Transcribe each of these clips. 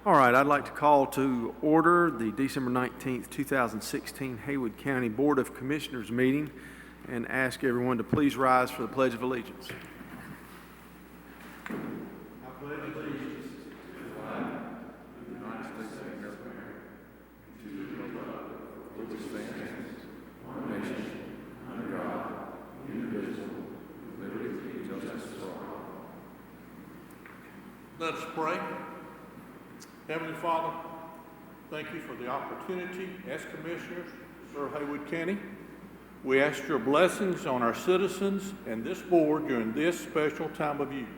All right, I'd like to call to order the December 19th, 2016 Haywood County Board of Commissioners meeting and ask everyone to please rise for the Pledge of Allegiance. I pledge allegiance to the flag of the United States of America and to the republic which stands one nation under God, indivisible, with liberty and justice for all. Let us pray. Heavenly Father, thank you for the opportunity as commissioners to serve Haywood County. We ask your blessings on our citizens and this board during this special time of year.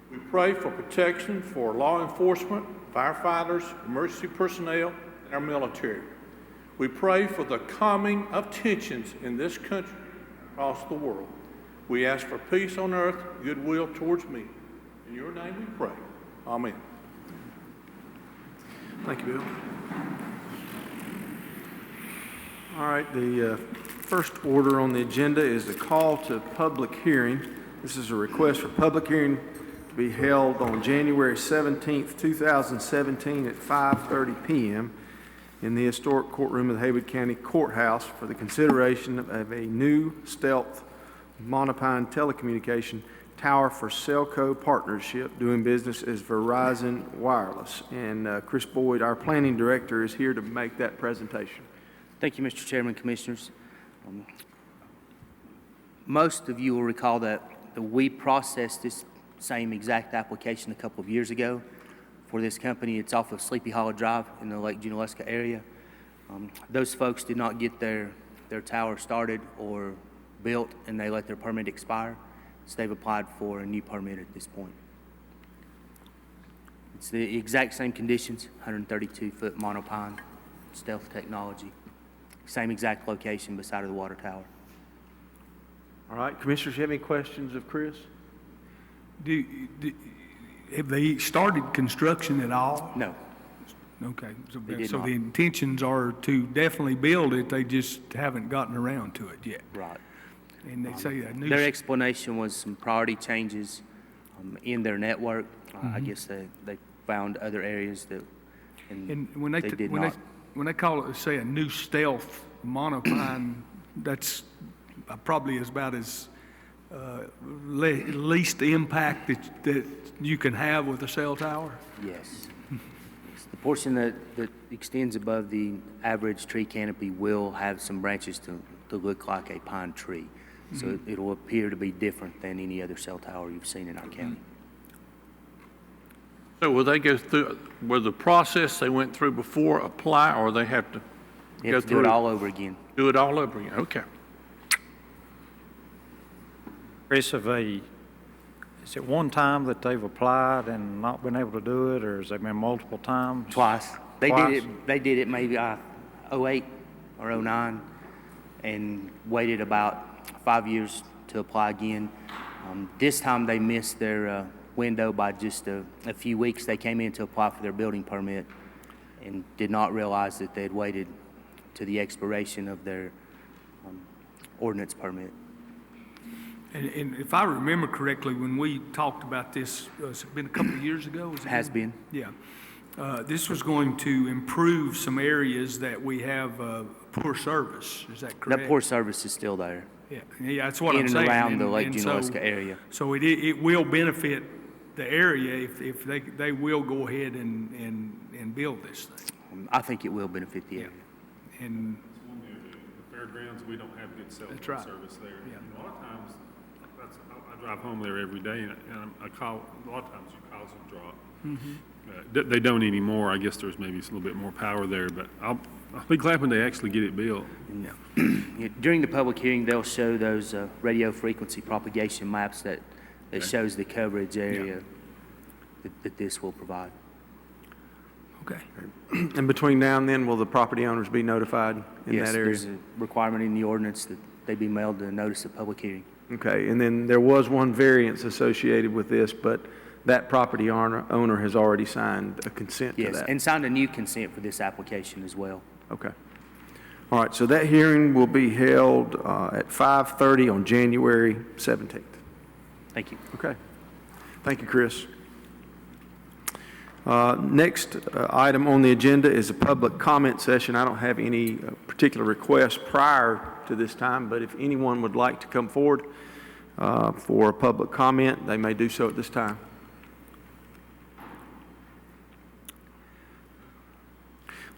We pray for protection for law enforcement, firefighters, emergency personnel, and our military. We pray for the calming of tensions in this country and across the world. We ask for peace on earth, goodwill towards men. In your name we pray. Amen. Thank you, Bill. All right, the first order on the agenda is the call to public hearing. This is a request for public hearing to be held on January 17th, 2017 at 5:30 p.m. in the historic courtroom of the Haywood County Courthouse for the consideration of a new stealth monopine telecommunication tower for Cellco Partnership, doing business as Verizon Wireless. And Chris Boyd, our planning director, is here to make that presentation. Thank you, Mr. Chairman, Commissioners. Most of you will recall that we processed this same exact application a couple of years ago for this company. It's off of Sleepy Hollow Drive in the Lake Junaluska area. Those folks did not get their tower started or built, and they let their permit expire. So they've applied for a new permit at this point. It's the exact same conditions, 132-foot monopine, stealth technology, same exact location beside of the water tower. All right, Commissioners, you have any questions of Chris? Have they started construction at all? No. Okay, so the intentions are to definitely build it, they just haven't gotten around to it yet. Right. And they say a new... Their explanation was some priority changes in their network. I guess they found other areas that and when they did not. When they call it, say, a new stealth monopine, that's probably about as least impact that you can have with a cell tower? Yes. The portion that extends above the average tree canopy will have some branches to look like a pine tree. So it will appear to be different than any other cell tower you've seen in our county. So will they go through, will the process they went through before apply, or they have to You have to do it all over again. Do it all over again, okay. Chris, is it one time that they've applied and not been able to do it, or has it been multiple times? Twice. They Twice? did it maybe 08 or 09 and waited about 5 years to apply again. This time they missed their window by just a few weeks. They came in to apply for their building permit and did not realize that they had waited to the expiration of their ordinance permit. And if I remember correctly, when we talked about this, it's been a couple of years ago? It has been. Yeah. This was going to improve some areas that we have poor service. Is that correct? That poor service is still there. Yeah, that's what I'm saying. In and around the Lake Junaluska area. So it will benefit the area if they will go ahead and build this thing. I think it will benefit the area. And The fairgrounds, we don't have good cell phone That's right. service there. Yeah. A lot of times, I drive home there every day, and I call, a lot of times your calls will drop. They don't anymore. I guess there's maybe a little bit more power there, but I'll be glad when they actually get it built. No. During the public hearing, they'll show those radio frequency propagation maps that shows the coverage area that this will provide. okay. And between now and then, will the property owners be notified in Yes, that area? there's a requirement in the ordinance that they be mailed a notice of public hearing. Okay, and then there was one variance associated with this, but that property owner has already signed a consent to Yes, that. and signed a new consent for this application as well. Okay. All right, so that hearing will be held at 5:30 on January 17th. Thank you. Okay. Thank you, Chris. Next item on the agenda is a public comment session. I don't have any particular requests prior to this time, but if anyone would like to come forward for a public comment, they may do so at this time.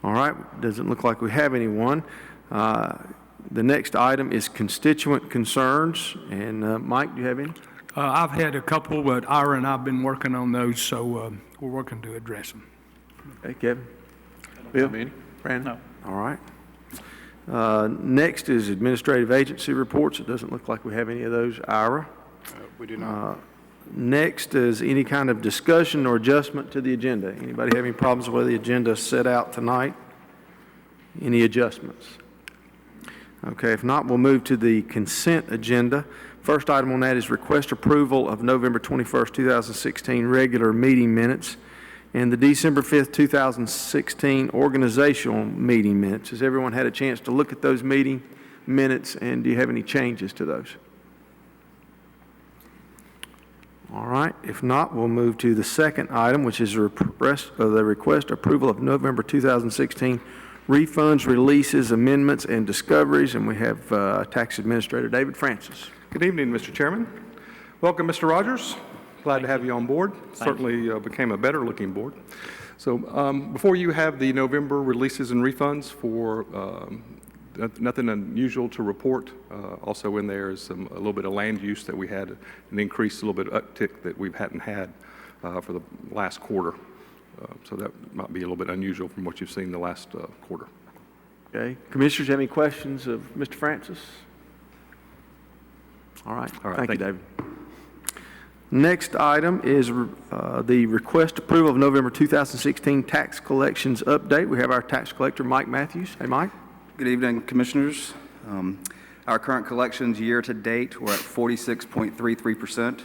All right, doesn't look like we have anyone. The next item is constituent concerns, and Mike, do you have any? I've had a couple, but Ira and I have been working on those, so we're working to address them. Okay, Kevin? Bill? Brandon? No. All right. Next is administrative agency reports. It doesn't look like we have any of those. Ira? We do not. Next is any kind of discussion or adjustment to the agenda. Anybody have any problems with the agenda set out tonight? Any adjustments? Okay, if not, we'll move to the consent agenda. First item on that is request approval of November 21st, 2016 regular meeting minutes and the December 5th, 2016 organizational meeting minutes. Has everyone had a chance to look at those meeting minutes, and do you have any changes to those? All right, if not, we'll move to the second item, which is the request approval of November 2016 refunds, releases, amendments, and discoveries, and we have Tax Administrator David Francis. Good evening, Mr. Chairman. Welcome, Mr. Rogers. Glad to have you on board. Certainly became a better-looking board. So before you have the November releases and refunds for nothing unusual to report. Also in there is a little bit of land use that we had an increase, a little bit of uptick that we hadn't had for the last quarter. So that might be a little bit unusual from what you've seen the last quarter. Okay. Commissioners, have any questions of Mr. Francis? All right. Thank you, David. Next item is the request approval of November 2016 tax collections update. We have our tax collector, Mike Matthews. Hey, Mike. Good evening, Commissioners. Our current collections year to date, we're at 46.33%.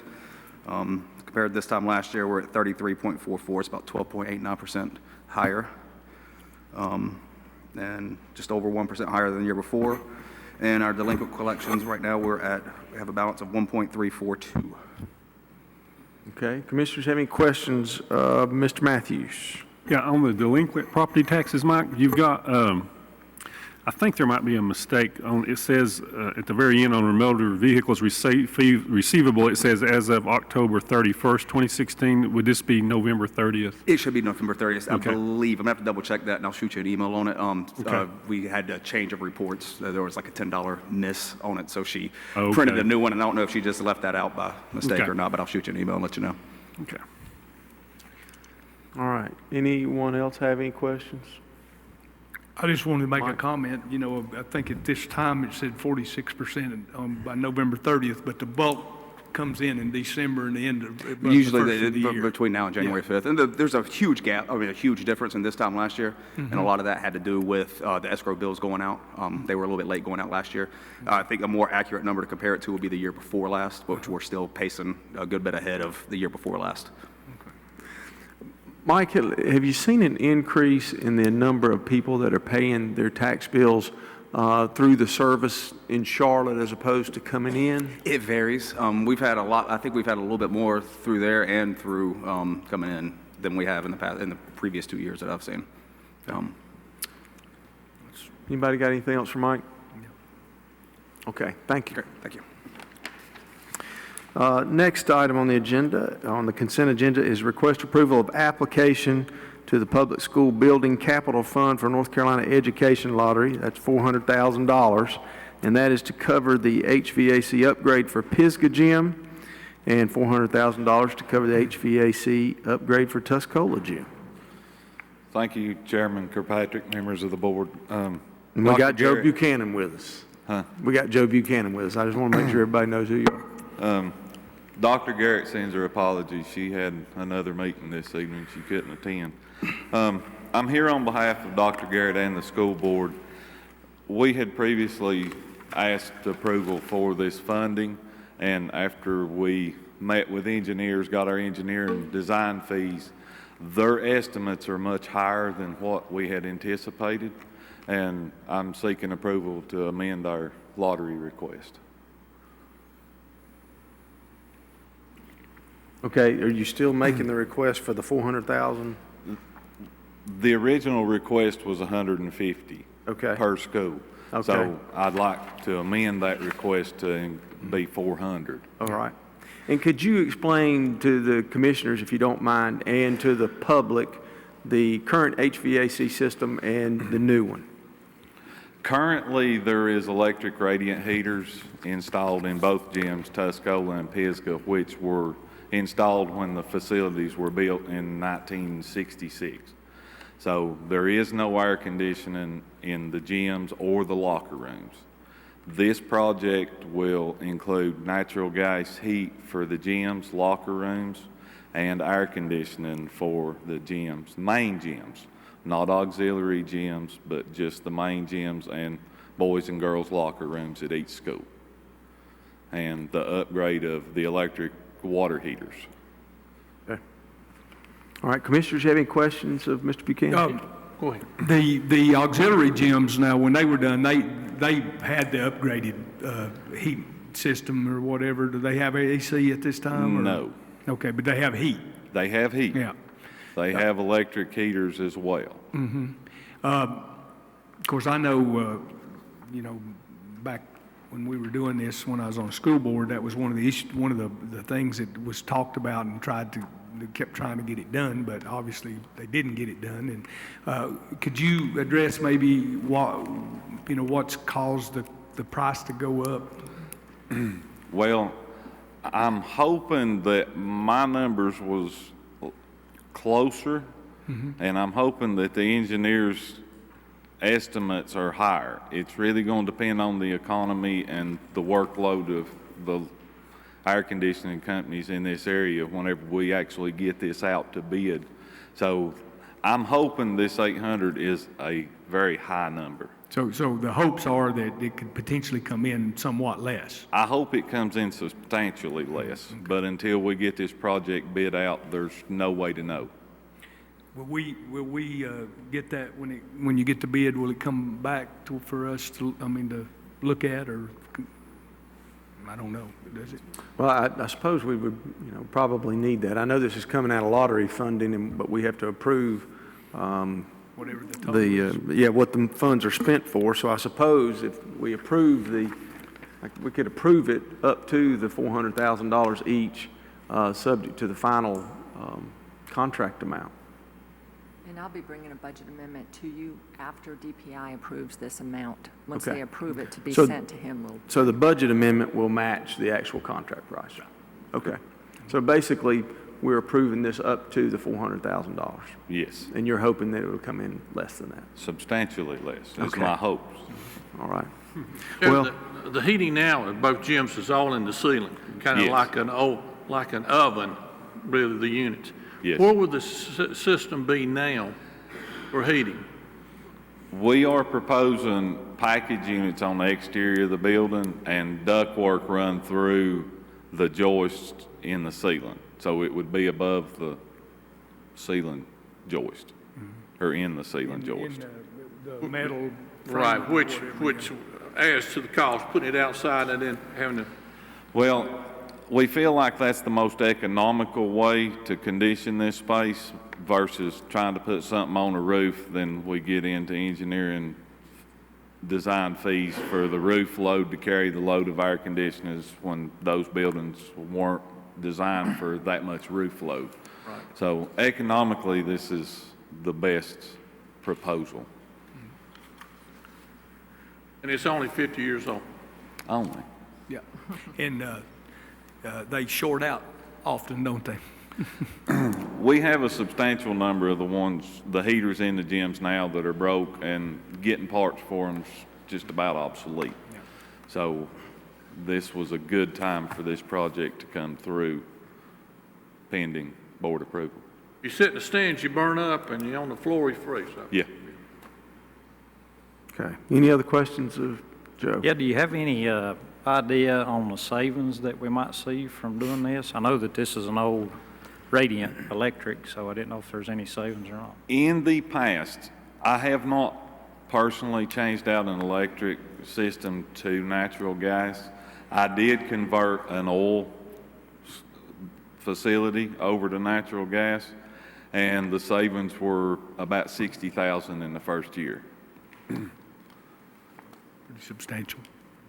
Compared to this time last year, we're at 33.44. It's about 12.89% higher, and just over 1% higher than the year before. And our delinquent collections right now, we have a balance of 1.342. Okay. Commissioners, have any questions of Mr. Matthews? Yeah, on the delinquent property taxes, Mike, you've got, I think there might be a mistake on, it says at the very end on motor vehicles receivable, it says as of October 31st, 2016. Would this be November 30th? It should be November 30th, Okay. I believe. I'm gonna have to double check that, and I'll shoot you an email on it. Okay. We had a change of reports. There was like a $10 miss on it, so she Okay. printed a new one, and I don't know if she just left that out by mistake Okay. or not, but I'll shoot you an email and let you know. Okay. All right. Anyone else have any questions? I just wanted to make a Mike. comment. You know, I think at this time it said 46% by November 30th, but the bulk comes in December and the end of about Usually the first of the year. between now and January 5th. And there's a huge gap, a huge difference in this time last year. And a lot of that had to do with the escrow bills going out. They were a little bit late going out last year. I think a more accurate number to compare it to would be the year before last, which we're still pacing a good bit ahead of the year before last. Mike, have you seen an increase in the number of people that are paying their tax bills through the service in Charlotte as opposed to coming in? It varies. We've had a lot. I think we've had a little bit more through there and through coming in than we have in the previous 2 years that I've seen. Anybody got anything else for Mike? Okay, thank you. Great. Thank you. Next item on the agenda, on the consent agenda, is request approval of application to the Public School Building Capital Fund for North Carolina Education Lottery. That's $400,000, and that is to cover the HVAC upgrade for Pisgah Gym and $400,000 to cover the HVAC upgrade for Tuscola Gym. Thank you, Chairman Kirkpatrick, members of the board. And we got Joe Buchanan with us. Huh? We got Joe Buchanan with us. I just want to make sure everybody knows who you are. Dr. Garrett sends her apologies. She had another meeting this evening. She couldn't attend. I'm here on behalf of Dr. Garrett and the school board. We had previously asked approval for this funding, and after we met with engineers, got our engineering design fees, their estimates are much higher than what we had anticipated, and I'm seeking approval to amend our lottery request. Okay, are you still making the request for the $400,000? The original request was 150 Okay. per school. Okay. So I'd like to amend that request to be 400. All right. And could you explain to the commissioners, if you don't mind, and to the public, the current HVAC system and the new one? Currently, there is electric radiant heaters installed in both gyms, Tuscola and Pisgah, which were installed when the facilities were built in 1966. So there is no air conditioning in the gyms or the locker rooms. This project will include natural gas heat for the gyms, locker rooms, and air conditioning for the gyms, main gyms, not auxiliary gyms, but just the main gyms and boys and girls locker rooms at each school. And the upgrade of the electric water heaters. Okay. All right, commissioners, you have any questions of Mr. Buchanan? Go ahead. The auxiliary gyms now, when they were done, they had the upgraded heat system or whatever. Do they have AC at this time? Or? No. Okay, but they have heat. They have heat. Yeah. They have electric heaters as well. Of course, I know, back when we were doing this, when I was on the school board, that was one of the things that was talked about and kept trying to get it done, but obviously they didn't get it done. And could you address maybe what's caused the price to go up? Well, I'm hoping that my numbers was closer, and I'm hoping that the engineers' estimates are higher. It's really going to depend on the economy and the workload of the air conditioning companies in this area whenever we actually get this out to bid. So I'm hoping this 800 is a very high number. So the hopes are that it could potentially come in somewhat less. I hope it comes in substantially less, but until we get this project bid out, there's no way to know. Will we get that when you get the bid? Will it come back for us to look at, or I don't know, does it? Well, I suppose we would, probably need that. I know this is coming out of lottery funding, but we have to approve Whatever the total is. what the funds are spent for. So I suppose if we approve we could approve it up to the $400,000 each, subject to the final contract amount. And I'll be bringing a budget amendment to you after DPI approves this amount. Once Okay. they approve it to be So- sent to him, So the budget amendment will match the actual contract price? Okay. So basically, we're approving this up to the $400,000, Yes, and you're hoping that it will come in less than that? substantially less is Okay. my hopes. All right. Yeah, Well, the heating now at both gyms is all in the ceiling, kind of Yes. like an oven, really, the units. Yes. Where would the system be now for heating? We are proposing package units on the exterior of the building and ductwork run through the joist in the ceiling. So it would be above the ceiling joist, or in the ceiling joist. In the metal. frame Right, or which whatever. adds to the cost, putting it outside and then having to, Well, we feel like that's the most economical way to condition this space versus trying to put something on a roof. Then we get into engineering design fees for the roof load to carry the load of air conditioners when those buildings weren't designed for that much roof load. Right. So economically, this is the best proposal. and it's only 50 years old. Only. Yeah, and they short out often, don't they? We have a substantial number of the heaters in the gyms now that are broke, and getting parts for them is just about obsolete. So this was a good time for this project to come through pending board approval. You sit in the stands, you burn up, and you're on the floor, you freeze up. Yeah. okay. Any other questions of Joe? Yeah, do you have any idea on the savings that we might see from doing this? I know that this is an old Radiant Electric, so I didn't know if there's any savings or not. In the past, I have not personally changed out an electric system to natural gas. I did convert an oil facility over to natural gas, and the savings were about 60,000 in the first year. Pretty substantial.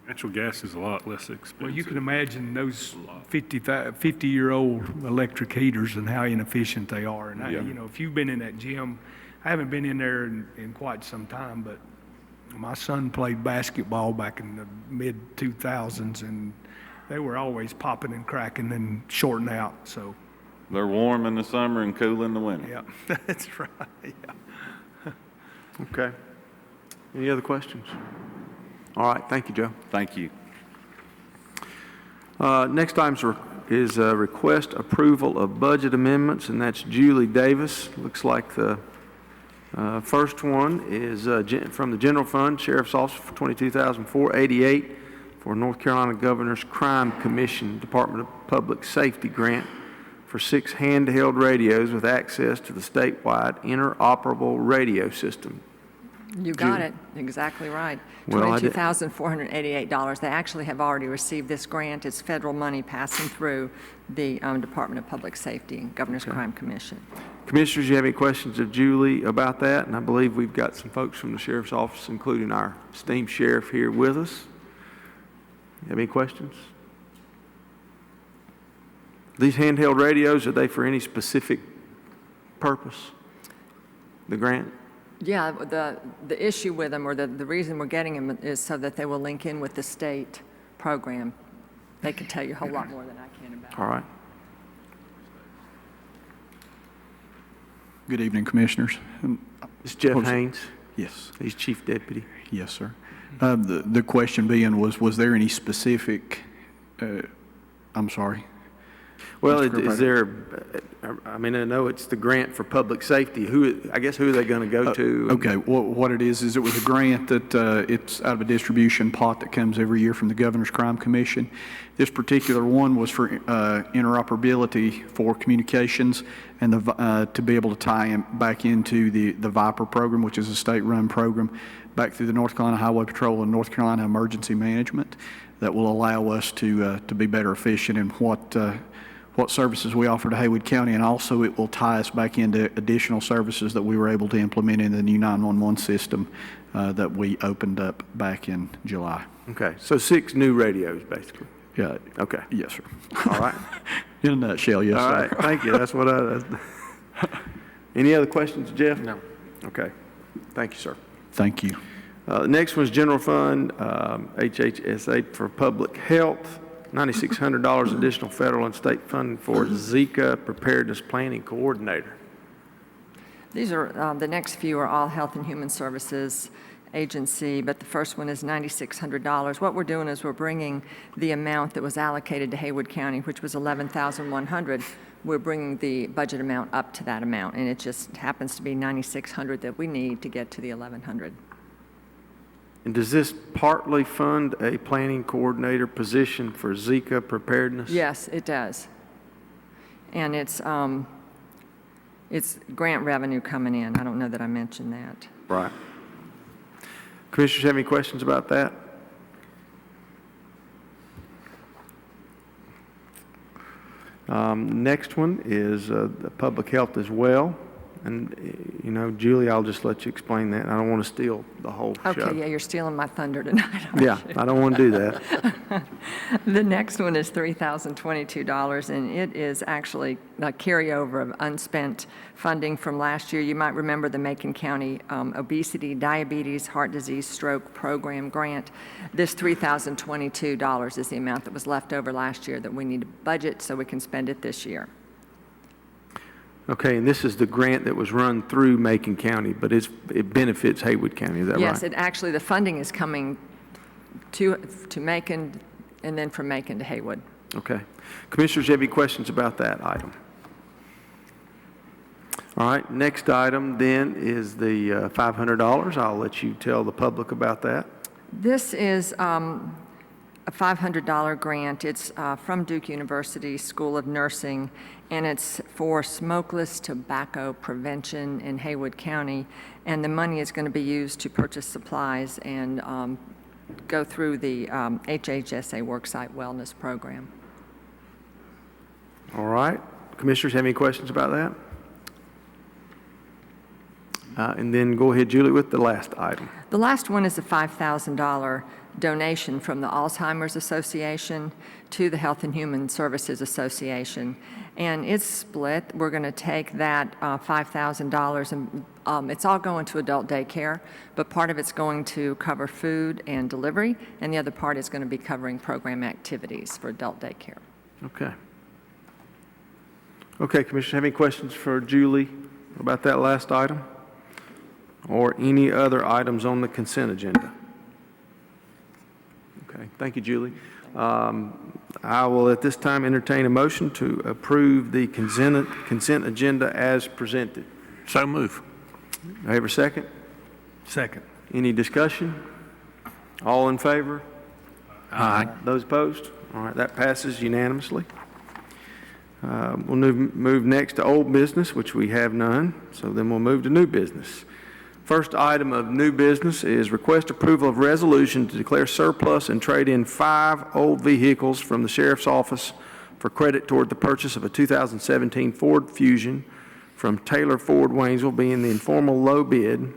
Natural gas is a lot less expensive. Well, you can imagine those 50-year-old electric heaters and how inefficient they are. And, Yeah. you know, if you've been in that gym, I haven't been in there in quite some time, but my son played basketball back in the mid-2000s, and they were always popping and cracking and shorting out, so, They're warm in the summer and cool in the winter. yeah, that's right, yeah. Okay. Any other questions? All right, thank you, Joe. Thank you. Next item is a request approval of budget amendments, and that's Julie Davis. Looks like the first one is from the General Fund, Sheriff's Office for $22,488 for North Carolina Governor's Crime Commission Department of Public Safety grant for 6 handheld radios with access to the statewide interoperable radio system. You got it, exactly right. Well, I did- $22,488. They actually have already received this grant. It's federal money passing through the Department of Public Safety, Governor's Crime Commission. Commissioners, you have any questions of Julie about that? And I believe we've got some folks from the Sheriff's Office, including our esteemed sheriff here with us. You have any questions? These handheld radios, are they for any specific purpose? The grant? Yeah, the issue with them, or the reason we're getting them, is so that they will link in with the state program. They can tell you a whole lot more than I can about it. All right. Good evening, Commissioners. It's Jeff Haynes. Yes, He's Chief Deputy. yes, sir. The question being was there any specific, I'm sorry? Well, Mr. is there, I mean, I know it's the grant for public safety. Who are they going to go to? Okay, what it is it was a grant that it's out of a distribution pot that comes every year from the Governor's Crime Commission. This particular one was for interoperability for communications and to be able to tie in back into the VIPER program, which is a state-run program, back through the North Carolina Highway Patrol and North Carolina Emergency Management that will allow us to be better efficient in what services we offer to Haywood County, and also it will tie us back into additional services that we were able to implement in the new 911 system that we opened up back in July. Okay, so 6 new radios, basically. Yeah. Okay. Yes, sir. All right. In a nutshell, yes, All sir. right, thank you. That's what Any other questions, Jeff? No. Okay. Thank you, sir. Thank you. The next one is General Fund, HHSA for Public Health, $9,600 additional federal and state funding for Zika Preparedness Planning Coordinator. These are, the next few are all Health and Human Services Agency, but the first one is $9,600. What we're doing is we're bringing the amount that was allocated to Haywood County, which was $11,100. We're bringing the budget amount up to that amount, and it just happens to be $9,600 that we need to get to the $1,100. And does this partly fund a planning coordinator position for Zika preparedness? Yes, it does. And it's grant revenue coming in. I don't know that I mentioned that. Right. Commissioners have any questions about that? Next one is the public health as well. And, you know, Julie, I'll just let you explain that. I don't want to steal the whole show. Okay, yeah, you're stealing my thunder tonight. aren't Yeah, you? I don't want to do that. The next one is $3,022, and it is actually a carryover of unspent funding from last year. You might remember the Macon County Obesity, Diabetes, Heart Disease, Stroke Program grant. This $3,022 is the amount that was left over last year that we need to budget so we can spend it this year. Okay, and this is the grant that was run through Macon County, but it benefits Haywood County, is that right? Yes, the funding is coming to Macon and then from Macon to Haywood. Okay. Commissioners, have any questions about that item? All right, next item then is the $500. I'll let you tell the public about that. This is a $500 grant. It's from Duke University School of Nursing, and it's for smokeless tobacco prevention in Haywood County. And the money is going to be used to purchase supplies and go through the HHSA Worksite Wellness Program. All right. Commissioners, have any questions about that? And then go ahead, Julie, with the last item. The last one is a $5,000 donation from the Alzheimer's Association to the Health and Human Services Association. And it's split. We're going to take that $5,000 and it's all going to adult daycare, but part of it's going to cover food and delivery, and the other part is going to be covering program activities for adult daycare. Okay. Okay, Commissioners, have any questions for Julie about that last item? Or any other items on the consent agenda? Okay, thank you, Julie. I will at this time entertain a motion to approve the consent agenda as presented. So move. Do I have a second? Second. Any discussion? All in favor? Aye. Those opposed? All right, that passes unanimously. We'll move next to old business, which we have none, so then we'll move to new business. First item of new business is request approval of resolution to declare surplus and trade in 5 old vehicles from the Sheriff's Office for credit toward the purchase of a 2017 Ford Fusion from Taylor Ford Waynesville, being the informal low bid.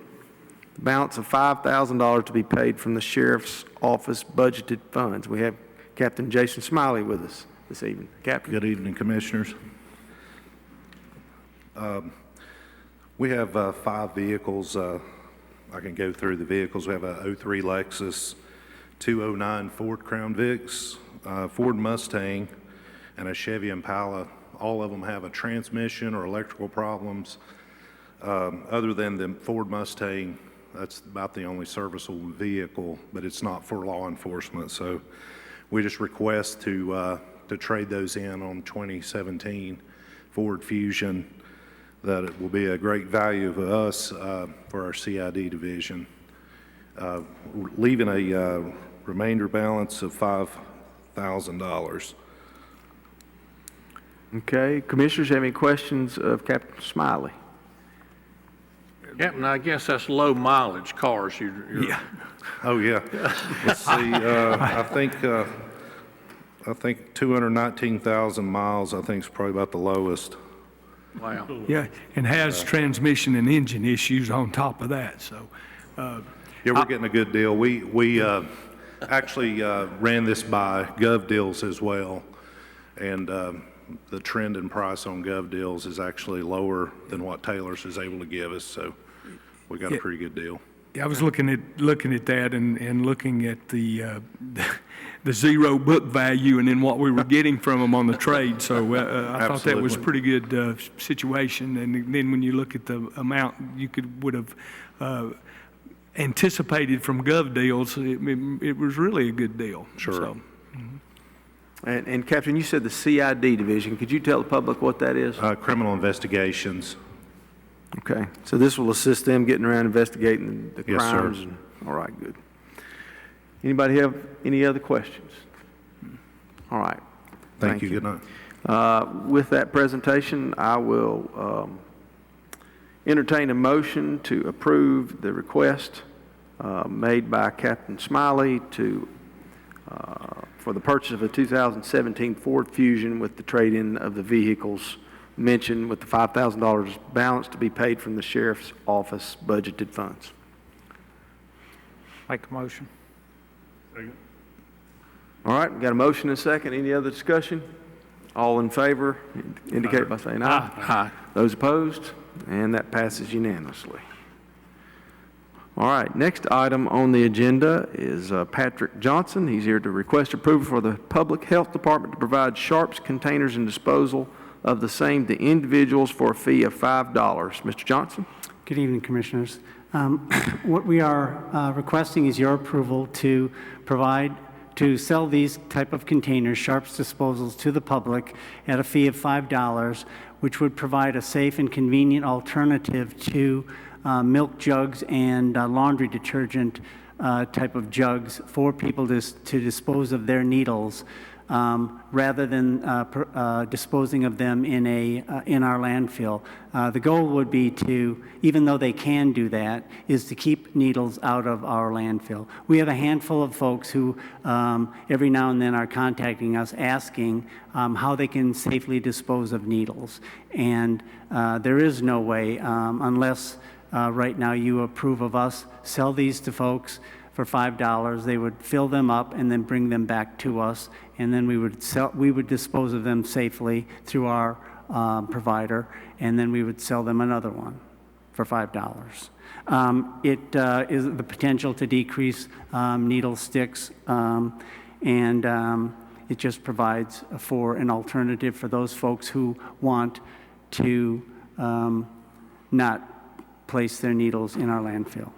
The balance of $5,000 to be paid from the Sheriff's Office budgeted funds. We have Captain Jason Smiley with us this evening. Captain. Good evening, Commissioners. We have 5 vehicles. I can go through the vehicles. We have a 03 Lexus, 209 Ford Crown Vics, Ford Mustang, and a Chevy Impala. All of them have a transmission or electrical problems. Other than the Ford Mustang, that's about the only serviceable vehicle, but it's not for law enforcement. So we just request to trade those in on 2017 Ford Fusion. That it will be a great value for us for our CID division. Leaving a remainder balance of $5,000. Okay, Commissioners, have any questions of Captain Smiley? Captain, I guess that's low mileage cars. Yeah. Oh, yeah. Let's see, I think 219,000 miles, I think is probably about the lowest. Wow. Yeah, and has transmission and engine issues on top of that, so. Yeah, we're getting a good deal. We actually ran this by Gov Deals as well, and the trend in price on Gov Deals is actually lower than what Taylor's is able to give us, so we got a pretty good deal. Yeah, I was looking at that and looking at the zero book value and then what we were getting from them on the trade. So I thought that was a pretty good situation. And then when you look at the amount you would have anticipated from Gov Deals, it was really a good deal. Sure. So, And Captain, you said the CID division. Could you tell the public what that is? Criminal investigations. Okay, so this will assist them getting around investigating the Yes, sir. crimes. All right, good. Anybody have any other questions? All right. Thank you. Good night. With that presentation, I will entertain a motion to approve the request made by Captain Smiley for the purchase of a 2017 Ford Fusion with the trade-in of the vehicles mentioned, with the $5,000 balance to be paid from the Sheriff's Office budgeted funds. Make a motion. Second. All right, we got a motion and a second. Any other discussion? All in favor indicate by saying aye. Aye. Those opposed? And that passes unanimously. All right, next item on the agenda is Patrick Johnson. He's here to request approval for the Public Health Department to provide sharps containers and disposal of the same to individuals for a fee of $5. Mr. Johnson? Good evening, Commissioners. What we are requesting is your approval to sell these type of containers, sharps disposals, to the public at a fee of $5, which would provide a safe and convenient alternative to milk jugs and laundry detergent type of jugs for people to dispose of their needles, rather than disposing of them in our landfill. The goal would be to, even though they can do that, is to keep needles out of our landfill. We have a handful of folks who every now and then are contacting us asking how they can safely dispose of needles. And there is no way, unless right now you approve of us, sell these to folks for $5. They would fill them up and then bring them back to us, and then we would dispose of them safely through our provider, and then we would sell them another one for $5. It is the potential to decrease needle sticks, and it just provides for an alternative for those folks who want to not place their needles in our landfill.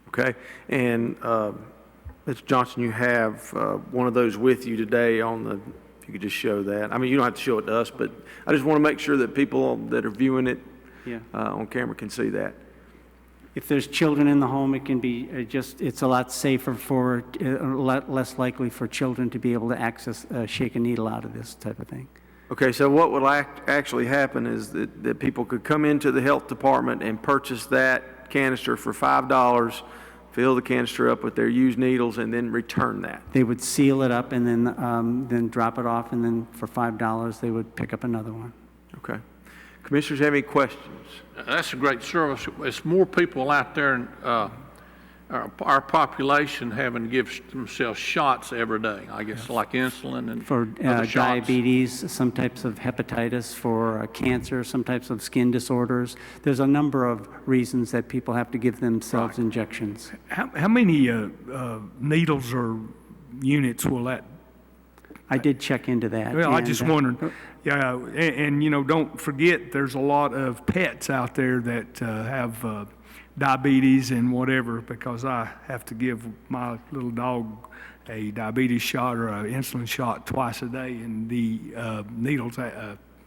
Okay, and Mr. Johnson, you have one of those with you today on the, if you could just show that. I mean, you don't have to show it to us, but I just want to make sure that people that are viewing it on camera can see that. If there's children in the home, it can be it's a lot safer for, a lot less likely for children to be able to access, shake a needle out of this type of thing. Okay, so what will actually happen is that people could come into the health department and purchase that canister for $5, fill the canister up with their used needles, and then return that. They would seal it up and then drop it off, and then for $5 they would pick up another one. Okay. Commissioners have any questions? That's a great service. It's more people out there in our population having to give themselves shots every day, I guess, like insulin and For other shots. diabetes, some types of hepatitis, for cancer, some types of skin disorders. There's a number of reasons that people have to give themselves injections. How many needles or units will that? I did check into that. Well, I and, just wondered. Yeah, and you know, don't forget, there's a lot of pets out there that have diabetes and whatever, because I have to give my little dog a diabetes shot or an insulin shot twice a day, and the needles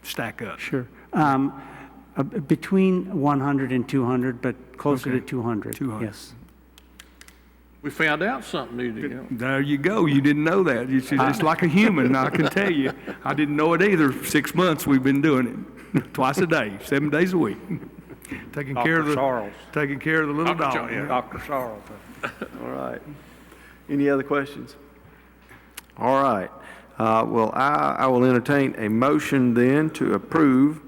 stack up. Sure. Between 100 and 200, but closer to 200. 200. Yes. We found out something new today. There you go. You didn't know that. It's just like a human, I can tell you. I didn't know it either. 6 months we've been doing it. Twice a day, 7 days a week. Taking care of the little dog. Dr. Charles. All right. Any other questions? All right. Well, I will entertain a motion then to approve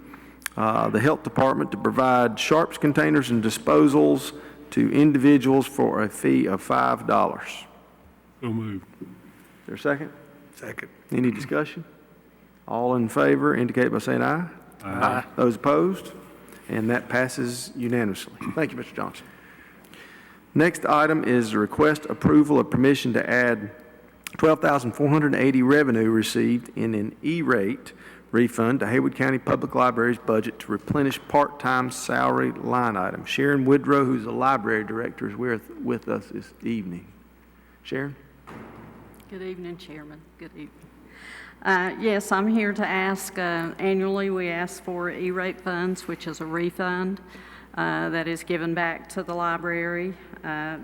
the health department to provide sharps containers and disposals to individuals for a fee of $5. So moved. Is there a second? Second. Any discussion? All in favor indicate by saying aye. Aye. Those opposed? And that passes unanimously. Thank you, Mr. Johnson. Next item is the request approval of permission to add $12,480 revenue received in an E-rate refund to Haywood County Public Library's budget to replenish part-time salary line item. Sharon Woodrow, who's the library director, is with us this evening. Sharon? Good evening, Chairman. Good evening. Yes, I'm here to ask, annually we ask for E-rate funds, which is a refund that is given back to the library.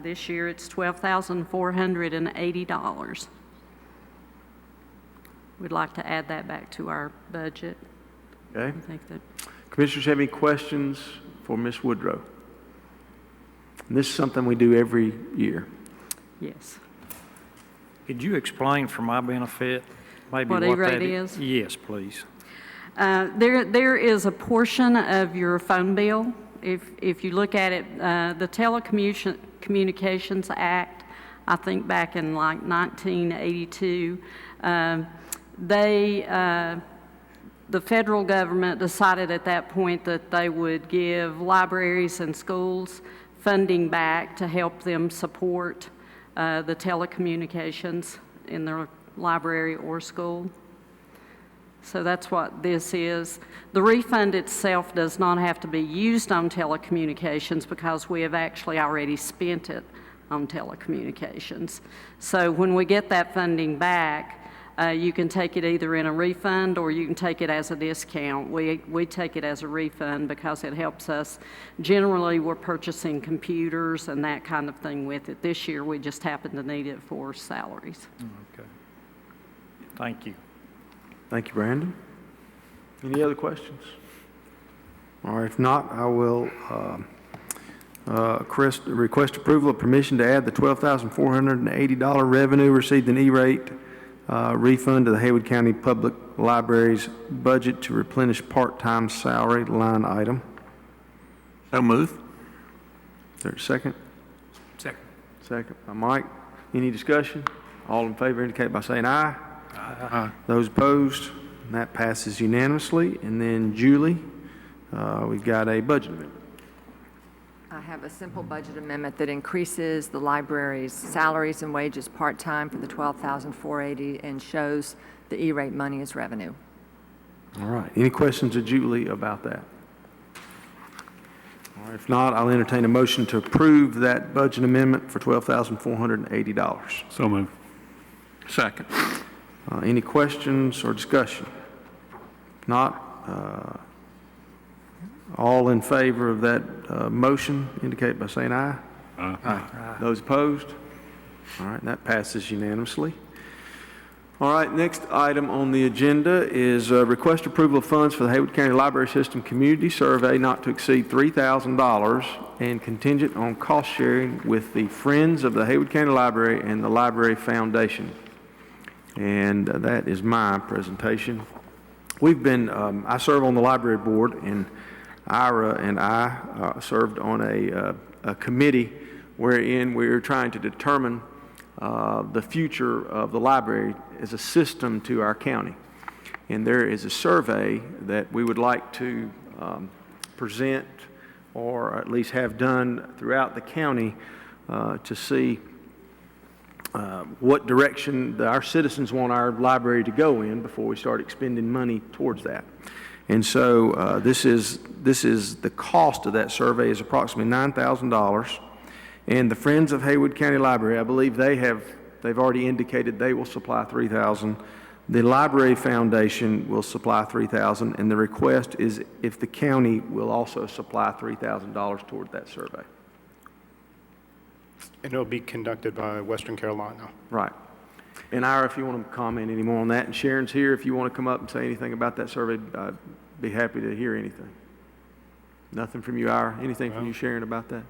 This year it's $12,480. We'd like to add that back to our budget. Okay. I think that. Commissioners have any questions for Ms. Woodrow? And this is something we do every year. Yes. Could you explain for my benefit maybe What E-rate is? Yes, please. There is a portion of your phone bill. If you look at it, the Telecommunications Act, I think back in like 1982, the federal government decided at that point that they would give libraries and schools funding back to help them support the telecommunications in their library or school. So that's what this is. The refund itself does not have to be used on telecommunications because we have actually already spent it on telecommunications. So when we get that funding back, you can take it either in a refund or you can take it as a discount. We take it as a refund because it helps us. Generally, we're purchasing computers and that kind of thing with it. This year, we just happen to need it for salaries. Okay. Thank you. Thank you, Brandon. Any other questions? All right, if not, I will request approval of permission to add the $12,480 revenue received in E-rate refund to the Haywood County Public Library's budget to replenish part-time salary line item. So moved. Is there a second? Second. Second by Mike. Any discussion? All in favor indicate by saying aye. Aye. Those opposed? And that passes unanimously. And then Julie, we've got a budget amendment. I have a simple budget amendment that increases the library's salaries and wages part-time for the $12,480 and shows the E-rate money as revenue. All right. Any questions of Julie about that? All right, if not, I'll entertain a motion to approve that budget amendment for $12,480. So moved. Second. Any questions or discussion? If not, all in favor of that motion indicate by saying aye. Aye. Those opposed? All right, that passes unanimously. All right, next item on the agenda is request approval of funds for the Haywood County Library System Community Survey not to exceed $3,000 and contingent on cost sharing with the Friends of the Haywood County Library and the Library Foundation. And that is my presentation. We've been, I serve on the library board, and Ira and I served on a committee wherein we were trying to determine the future of the library as a system to our county. And there is a survey that we would like to present or at least have done throughout the county to see what direction our citizens want our library to go in before we start expending money towards that. And so this is the cost of that survey is approximately $9,000. And the Friends of Haywood County Library, I believe they've already indicated they will supply $3,000. The Library Foundation will supply $3,000, and the request is if the county will also supply $3,000 toward that survey. And it'll be conducted by Western Carolina. Right. And Ira, if you want to comment any more on that, and Sharon's here, if you want to come up and say anything about that survey, I'd be happy to hear anything. Nothing from you, Ira? Anything from you, Sharon, about that?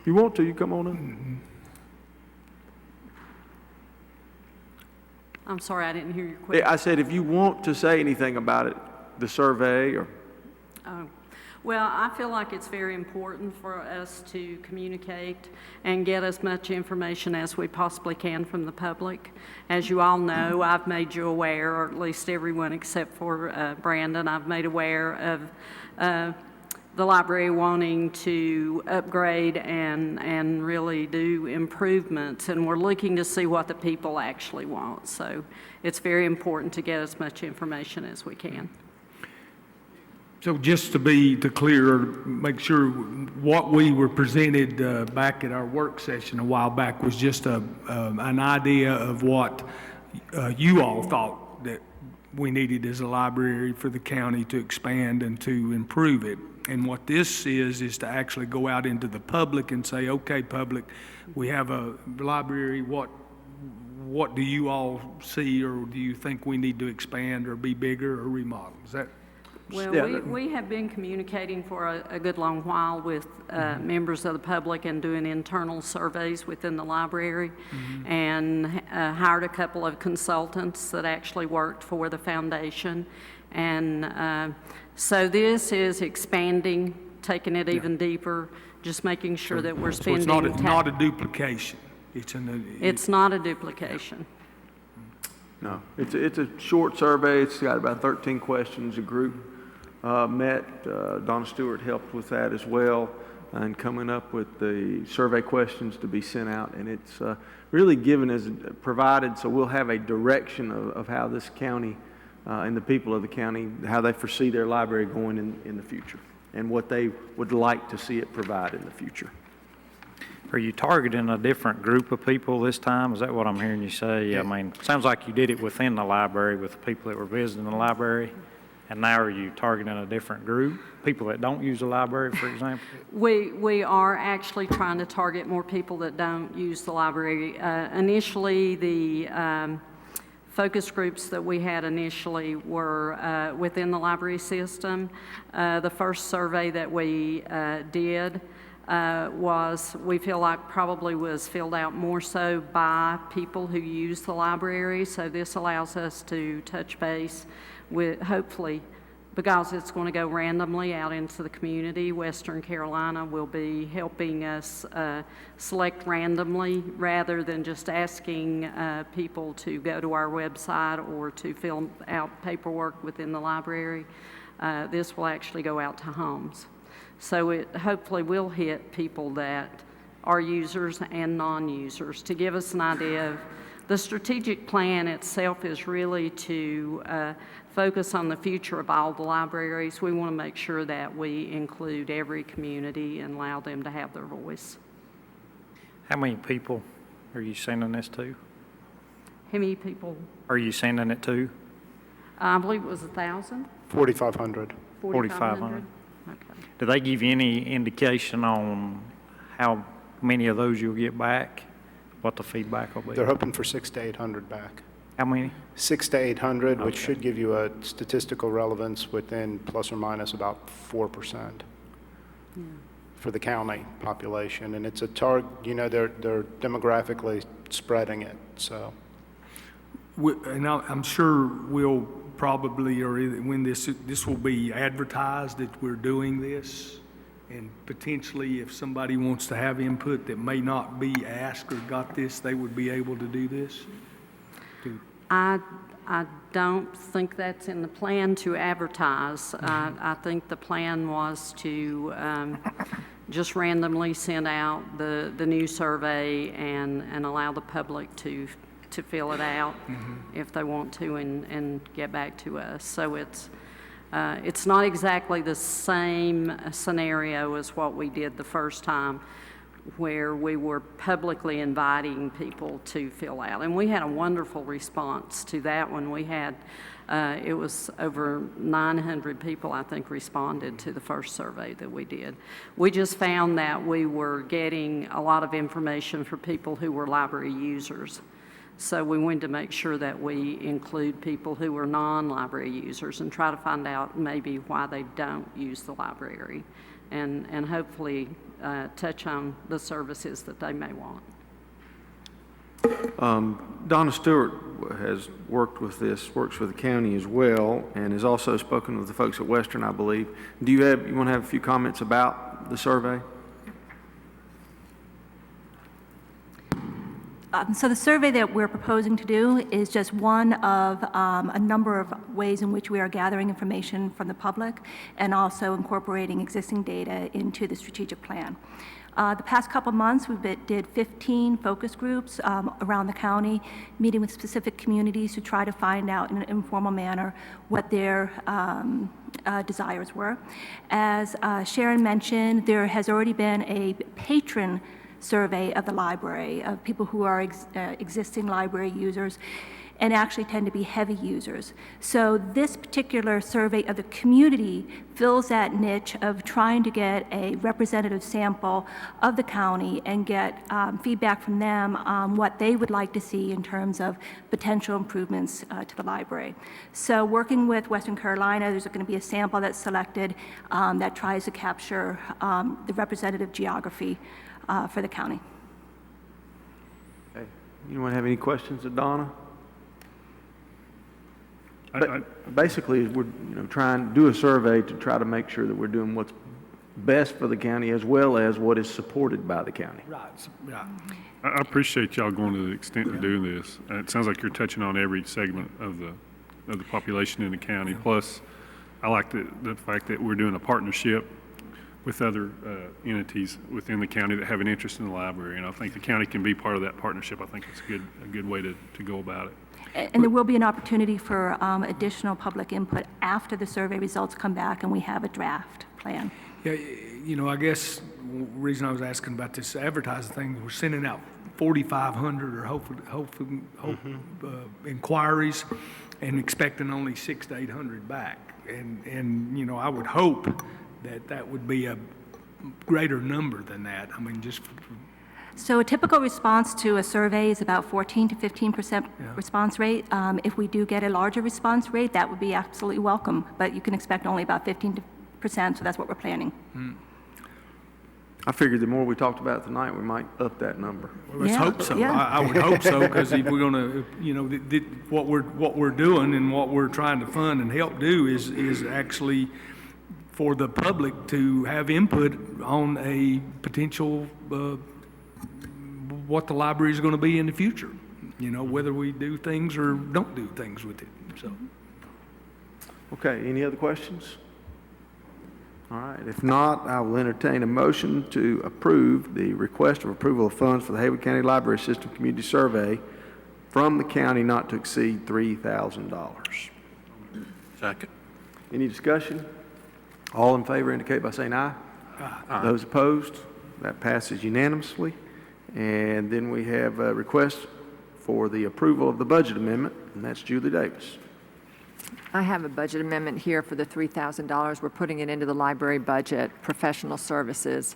If you want to, you come on in. I'm sorry, I didn't hear your question. I said if you want to say anything about it, the survey or... Well, I feel like it's very important for us to communicate and get as much information as we possibly can from the public. As you all know, I've made you aware, or at least everyone except for Brandon, I've made aware of the library wanting to upgrade and really do improvements, and we're looking to see what the people actually want. So it's very important to get as much information as we can. So just to clear, make sure what we were presented back at our work session a while back was just an idea of what you all thought that we needed as a library for the county to expand and to improve it. And what this is to actually go out into the public and say, okay, public, we have a library, what do you all see, or do you think we need to expand or be bigger or remodel? Is that? Well, we have been communicating for a good long while with members of the public and doing internal surveys within the library, and hired a couple of consultants that actually worked for the foundation. And so this is expanding, taking it even deeper, just making sure that we're spending... So it's not a duplication. It's not a duplication. No, it's a short survey. It's got about 13 questions. A group met. Donna Stewart helped with that as well, and coming up with the survey questions to be sent out. And it's really provided so we'll have a direction of how this county and the people of the county, how they foresee their library going in the future, and what they would like to see it provide in the future. Are you targeting a different group of people this time? Is that what I'm hearing you say? I mean, sounds like you did it within the library with the people that were visiting the library, and now are you targeting a different group? People that don't use the library, for example? We are actually trying to target more people that don't use the library. Initially, the focus groups that we had initially were within the library system. The first survey that we did we feel like probably was filled out more so by people who use the library. So this allows us to touch base with, hopefully, because it's going to go randomly out into the community. Western Carolina will be helping us select randomly rather than just asking people to go to our website or to fill out paperwork within the library. This will actually go out to homes. So it hopefully will hit people that are users and non-users. To give us an idea of the strategic plan itself is really to focus on the future of all the libraries. We want to make sure that we include every community and allow them to have their voice. How many people are you sending this to? How many people? Are you sending it to? I believe it was 1,000. 4,500. 4,500. Okay. Do they give you any indication on how many of those you'll get back? What the feedback will be? They're hoping for 600 to 800 back. How many? 600 to 800, which Okay. should give you a statistical relevance within plus or minus about 4% for the county population. And it's a target, you know, they're demographically spreading it, so. And I'm sure we'll probably, or either when this will be advertised that we're doing this, and potentially if somebody wants to have input that may not be asked or got this, they would be able to do this? I don't think that's in the plan to advertise. I think the plan was to just randomly send out the new survey and allow the public to fill it out if they want to and get back to us. So it's not exactly the same scenario as what we did the first time, where we were publicly inviting people to fill out. And we had a wonderful response to that one. We had, it was over 900 people, I think, responded to the first survey that we did. We just found that we were getting a lot of information for people who were library users. So we wanted to make sure that we include people who are non-library users and try to find out maybe why they don't use the library and hopefully touch on the services that they may want. Donna Stewart has worked with this, works for the county as well, and has also spoken with the folks at Western, I believe. Do you want to have a few comments about the survey? So the survey that we're proposing to do is just one of a number of ways in which we are gathering information from the public and also incorporating existing data into the strategic plan. The past couple months, we did 15 focus groups around the county, meeting with specific communities to try to find out in an informal manner what their desires were. As Sharon mentioned, there has already been a patron survey of the library of people who are existing library users and actually tend to be heavy users. So this particular survey of the community fills that niche of trying to get a representative sample of the county and get feedback from them on what they would like to see in terms of potential improvements to the library. So working with Western Carolina, there's going to be a sample that's selected that tries to capture the representative geography for the county. Okay. Anyone have any questions of Donna? Basically, we're trying to do a survey to try to make sure that we're doing what's best for the county as well as what is supported by the county. Right, right. I appreciate y'all going to the extent of doing this. It sounds like you're touching on every segment of the population in the county. Plus, I like the fact that we're doing a partnership with other entities within the county that have an interest in the library, and I think the county can be part of that partnership. I think it's a good way to go about it. And there will be an opportunity for additional public input after the survey results come back and we have a draft plan. Yeah, I guess the reason I was asking about this advertising thing, we're sending out 4,500 or hopefully inquiries and expecting only 600 to 800 back. And I would hope that would be a greater number than that. I mean, just. So a typical response to a survey is about 14 to 15% response rate. If we do get a larger response rate, that would be absolutely welcome, but you can expect only about 15%, so that's what we're planning. I figured the more we talked about it tonight, we might up that number. Well, let's Yeah, hope so. yeah. I would hope so, because if we're gonna, what we're doing and what we're trying to fund and help do is actually for the public to have input on a potential, what the library is gonna be in the future. Whether we do things or don't do things with it, so. Okay, any other questions? All right, if not, I will entertain a motion to approve the request of approval of funds for the Haywood County Library System Community Survey from the county not to exceed $3,000. Second. Any discussion? All in favor indicate by saying aye. Aye. Those opposed? That passes unanimously. And then we have a request for the approval of the budget amendment, and that's Julie Davis. I have a budget amendment here for the $3,000. We're putting it into the library budget, professional services,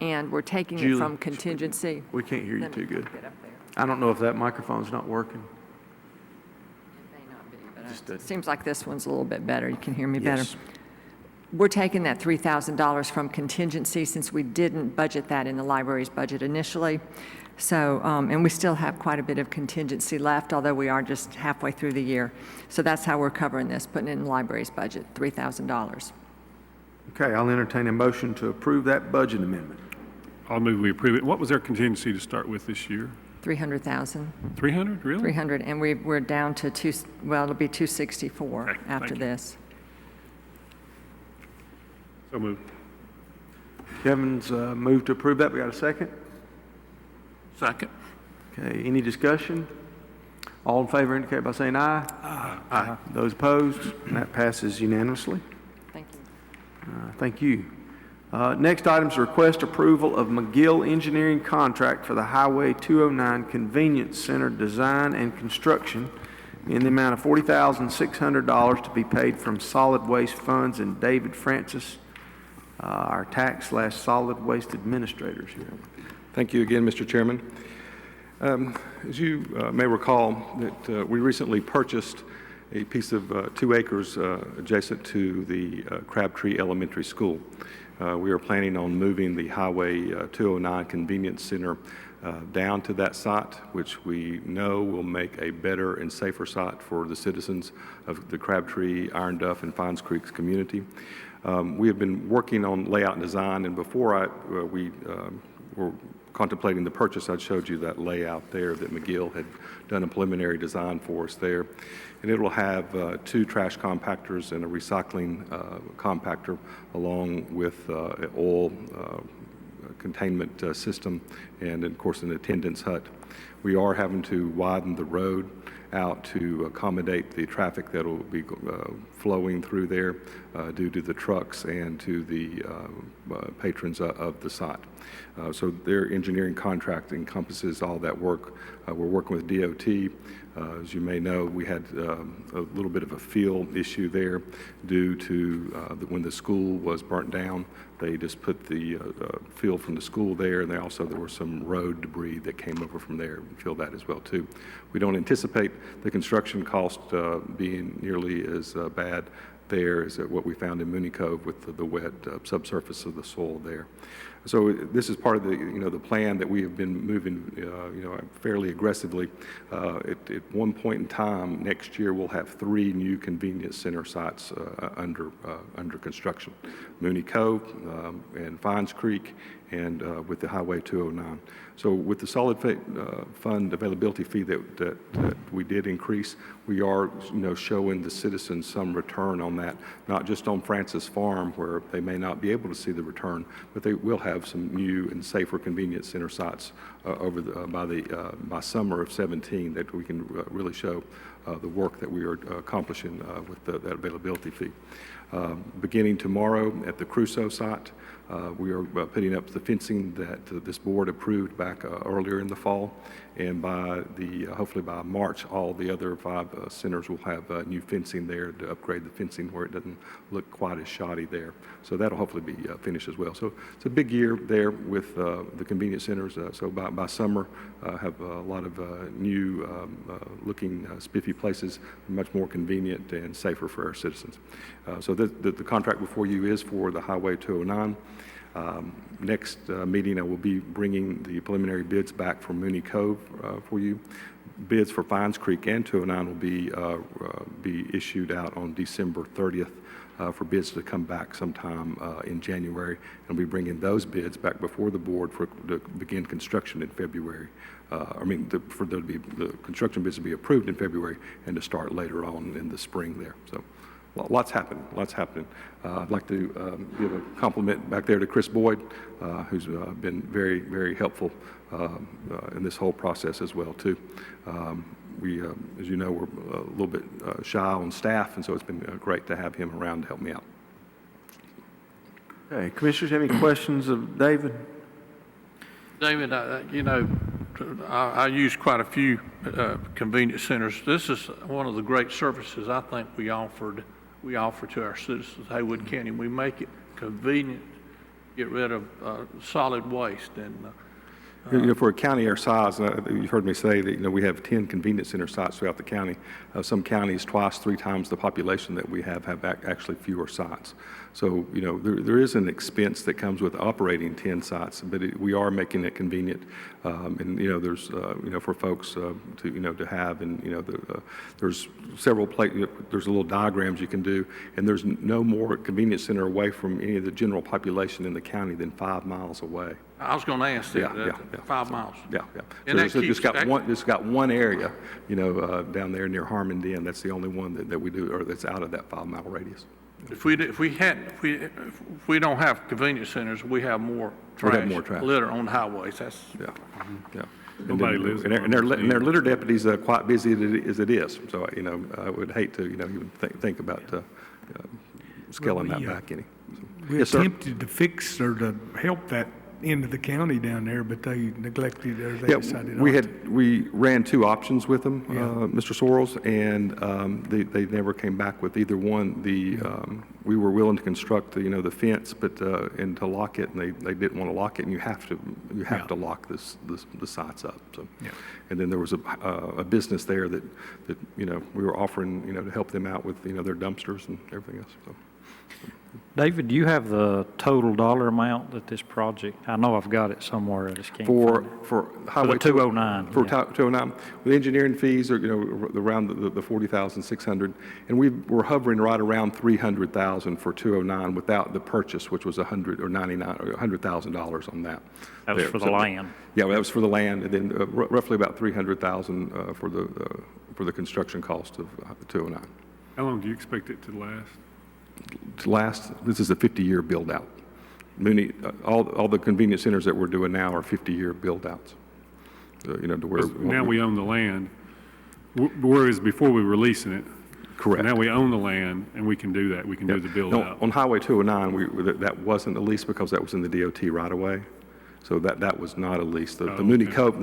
and we're taking it Julie, from contingency. We can't hear you Let me too good. get up there. I don't know if that microphone's not working. It may not be, but Just it seems like this one's a little bit better. You can hear me better. Yes. We're taking that $3,000 from contingency since we didn't budget that in the library's budget initially. So, and we still have quite a bit of contingency left, although we are just halfway through the year. So that's how we're covering this, putting it in the library's budget, $3,000. Okay, I'll entertain a motion to approve that budget amendment. I'll move we approve it. What was their contingency to start with this year? 300,000. 300, really? 300, and we're down to it'll be 264 Okay, after thank you. this. So moved. Kevin's moved to approve that. We got a second? Second. Okay, any discussion? All in favor indicate by saying aye. Aye. Those opposed? And that passes unanimously. Thank you. Thank you. Next item is request approval of McGill Engineering contract for the Highway 209 Convenience Center design and construction in the amount of $40,600 to be paid from solid waste funds, and David Francis, our tax/solid waste administrators here. Thank you again, Mr. Chairman. As you may recall, that we recently purchased a piece of 2 acres adjacent to the Crabtree Elementary School. We are planning on moving the Highway 209 Convenience Center down to that site, which we know will make a better and safer site for the citizens of the Crabtree, Iron Duff, and Fines Creeks community. We have been working on layout and design, and before we were contemplating the purchase, I showed you that layout there that McGill had done a preliminary design for us there. And it will have 2 trash compactors and a recycling compactor, along with an oil containment system, and of course an attendance hut. We are having to widen the road out to accommodate the traffic that will be flowing through there due to the trucks and to the patrons of the site. So their engineering contract encompasses all that work. We're working with DOT. As you may know, we had a little bit of a field issue there due to when the school was burnt down. They just put the field from the school there, and there was some road debris that came over from there and filled that as well too. We don't anticipate the construction cost being nearly as bad there as what we found in Mooney Cove with the wet subsurface of the soil there. So this is part of the, the plan that we have been moving, fairly aggressively. At one point in time, next year, we'll have 3 new convenience center sites under construction: Mooney Cove and Fines Creek, and with the Highway 209. So with the solid fund availability fee that we did increase, we are, showing the citizens some return on that, not just on Francis Farm, where they may not be able to see the return, but they will have some new and safer convenience center sites by summer of 17 that we can really show the work that we are accomplishing with that availability fee. Beginning tomorrow at the Crusoe site, we are putting up the fencing that this board approved back earlier in the fall, and hopefully by March, all the other 5 centers will have new fencing there to upgrade the fencing where it doesn't look quite as shoddy there. So that'll hopefully be finished as well. So it's a big year there with the convenience centers. So by summer, have a lot of new looking spiffy places, much more convenient and safer for our citizens. So the contract before you is for the Highway 209. Next meeting, I will be bringing the preliminary bids back from Mooney Cove for you. Bids for Fines Creek and 209 will be issued out on December 30th for bids to come back sometime in January, and we'll be bringing those bids back before the board to begin construction in February. For there to be the construction bids to be approved in February and to start later on in the spring there. So. Lots happening, lots happening. I'd like to give a compliment back there to Chris Boyd, who's been very, very helpful in this whole process as well, too. We, as you know, we're a little bit shy on staff, and so it's been great to have him around to help me out. Okay, commissioners, have any questions of David? David, I use quite a few convenience centers. This is one of the great services I think we offer to our citizens, Haywood County. We make it convenient, get rid of solid waste. And for a county our size, you've heard me say that we have 10 convenience center sites throughout the county. Some counties twice, 3 times the population that we have actually fewer sites. So there is an expense that comes with operating 10 sites, but we are making it convenient. And there's for folks to have, and there's several there's little diagrams you can do, and there's no more convenience center away from any of the general population in the county than 5 miles away. I was going to ask that. 5 miles. Yeah. And so it's got one area, down there near Harmon. That's the only one that we do, or that's out of that 5 mile radius. If we don't have convenience centers, we have more trash, litter on the highways. That's Nobody lives in and their litter deputies are quite busy as it is. So I would hate to even think about scaling that back any. We attempted to fix or to help that end of the county down there, but they neglected or they decided not to. We ran 2 options with them, Mr. Sorrells, and they never came back with either one. We were willing to construct the fence, but and to lock it, and they didn't want to lock it, and you have to lock the sites up. So, and then there was a business there that we were offering to help them out with their dumpsters and everything else. So. David, do you have the total dollar amount that this project, I know I've got it somewhere, I just can't find it. For Highway 209. For 209, the engineering fees are, around the $40,600, and we're hovering right around $300,000 for 209 without the purchase, which was $100,000 on that. That was for the land. Yeah, that was for the land, and then roughly about $300,000 for the construction cost of 209. How long do you expect it to last? This is a 50-year build-out. All the convenience centers that we're doing now are 50-year build-outs. To where now we own the land, whereas before we were leasing it. Correct. So now we own the land, and we can do that. We can do the build-out. On Highway 209, that wasn't a lease because that was in the DOT right-of-way. So that was not a lease. The Mooney Cove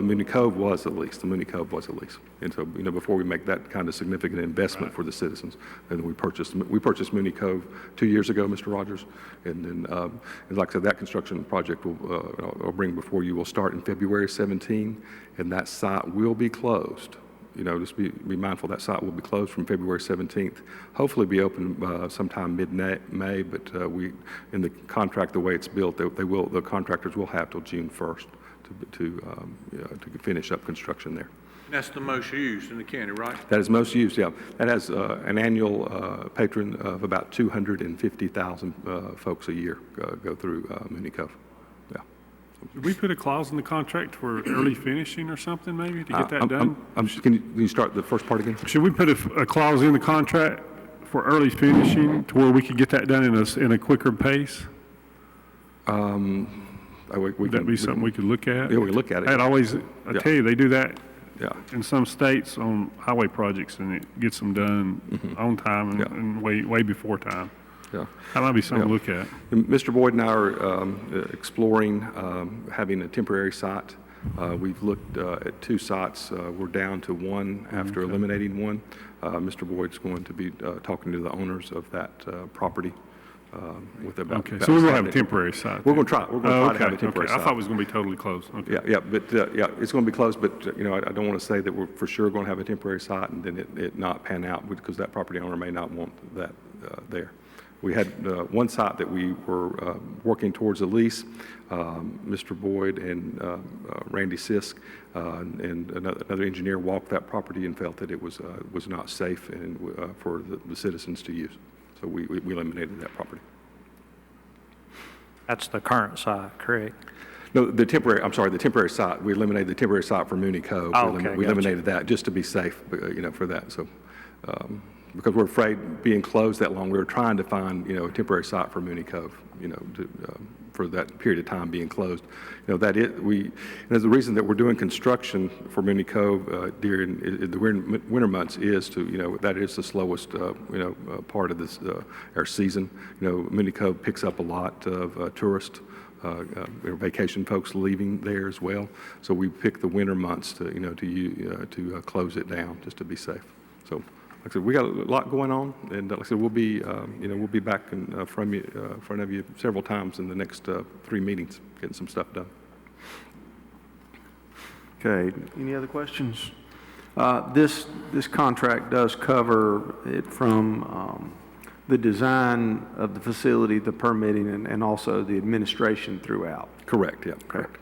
was a lease. The Mooney Cove was a lease. And so before we make that kind of significant investment for the citizens, and we purchased Mooney Cove 2 years ago, Mr. Rogers, and then and like I said, that construction project I'll bring before you will start in February 17, and that site will be closed. Just be mindful that site will be closed from February 17th. Hopefully be open sometime mid-May, but in the contract, the way it's built, the contractors will have till June 1st to finish up construction there. That's the most used in the county, right? That is most used, yeah. That has an annual patron of about 250,000 folks a year go through Mooney Cove. Did we put a clause in the contract for early finishing or something, maybe, to get that done? Can you start the first part again? Should we put a clause in the contract for early finishing to where we could get that done in a quicker pace? Would that be something we could look at? Yeah, we look at it. I tell you, they do that in some states on highway projects, and it gets them done on time and way before time. Yeah. That might be something to look at. Mr. Boyd and I are exploring having a temporary site. We've looked at 2 sites. We're down to 1 after eliminating 1. Mr. Boyd's going to be talking to the owners of that property. So we're going to have a temporary site. We're going to try to have a temporary site. I thought it was going to be totally closed. Okay. But it's going to be closed. But I don't want to say that we're for sure going to have a temporary site and then it not pan out because that property owner may not want that there. We had one site that we were working towards a lease. Mr. Boyd and Randy Sisk and another engineer walked that property and felt that it was not safe and for the citizens to use. So we eliminated that property. That's the current site, correct? No, the temporary site. We eliminated the temporary site for Mooney Cove. Oh, okay, We gotcha. eliminated that just to be safe, for that. So, because we're afraid being closed that long, we were trying to find, a temporary site for Mooney Cove, for that period of time being closed. And there's the reason that we're doing construction for Mooney Cove during the winter months is to, that is the slowest, part of this, our season. Mooney Cove picks up a lot of tourists. Vacation folks leaving there as well, so we picked the winter months to close it down just to be safe. So, like I said, we got a lot going on, and like I said, we'll be back in front of you several times in the next 3 meetings, getting some stuff done. Okay, any other questions? This contract does cover it from the design of the facility, the permitting, and also the administration throughout. Correct, yeah, correct.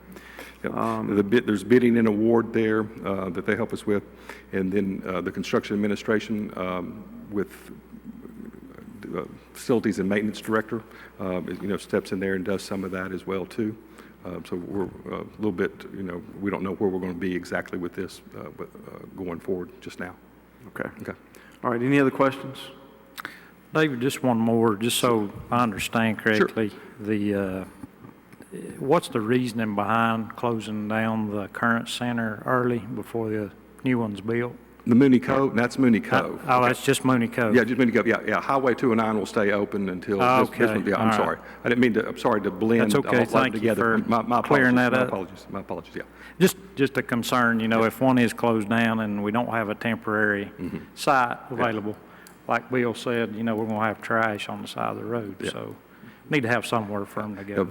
There's bidding and award there that they help us with, and then the construction administration with facilities and maintenance director, steps in there and does some of that as well too. So we're a little bit, we don't know where we're going to be exactly with this, but going forward just now. Okay. All right, any other questions? David, just one more, just so I understand correctly. Sure. What's the reasoning behind closing down the current center early before the new one's built? The Mooney Cove, that's Mooney Cove. That's just Mooney Cove. Yeah, just Mooney Cove. Yeah. Highway 209 will stay open until this one. Yeah, I'm sorry. I didn't mean to. I'm sorry to blend. That's okay. all Thank together. you for my clearing that up. My apologies. Yeah. Just a concern. If one is closed down and we don't have a temporary site available, like Bill said, we're going to have trash on the side of the road. Yeah. So need to have somewhere for them to go.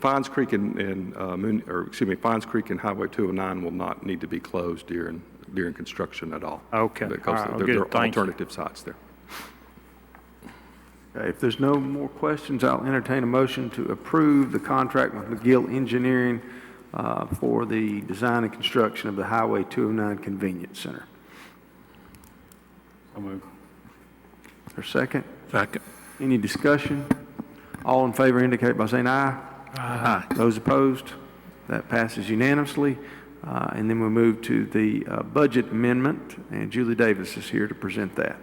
Fines Creek Fines Creek and Highway 209 will not need to be closed during construction at all. Okay. Because there are alternative sites there. Okay, if there's no more questions, I'll entertain a motion to approve the contract with McGill Engineering for the design and construction of the Highway 209 Convenience Center. I'll move. Is there a second? Second. Any discussion? All in favor indicate by saying aye. Aye. Those opposed? That passes unanimously. And then we'll move to the budget amendment, and Julie Davis is here to present that.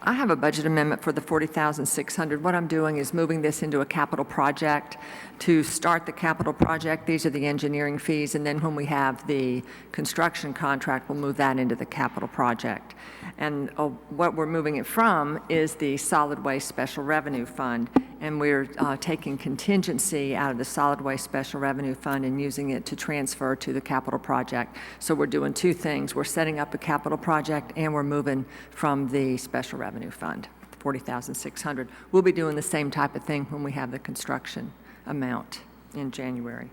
I have a budget amendment for the $40,600. What I'm doing is moving this into a capital project. To start the capital project, these are the engineering fees, and then when we have the construction contract, we'll move that into the capital project. And what we're moving it from is the solid waste special revenue fund, and we're taking contingency out of the solid waste special revenue fund and using it to transfer to the capital project. So we're doing two things. We're setting up a capital project, and we're moving from the special revenue fund, $40,600. We'll be doing the same type of thing when we have the construction amount in January.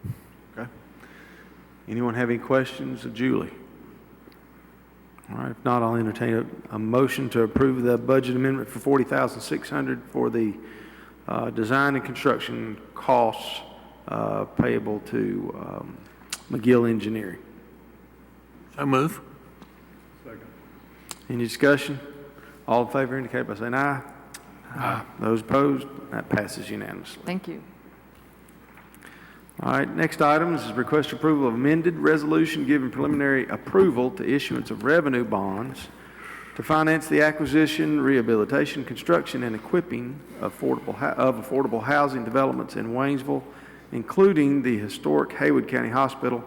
Okay. Anyone have any questions of Julie? All right, if not, I'll entertain a motion to approve the budget amendment for $40,600 for the design and construction costs payable to McGill Engineering. So move. Second. Any discussion? All in favor indicate by saying aye. Aye. Those opposed? That passes unanimously. Thank you. All right, next item is request approval of amended resolution giving preliminary approval to issuance of revenue bonds to finance the acquisition, rehabilitation, construction, and equipping of affordable housing developments in Waynesville, including the historic Haywood County Hospital,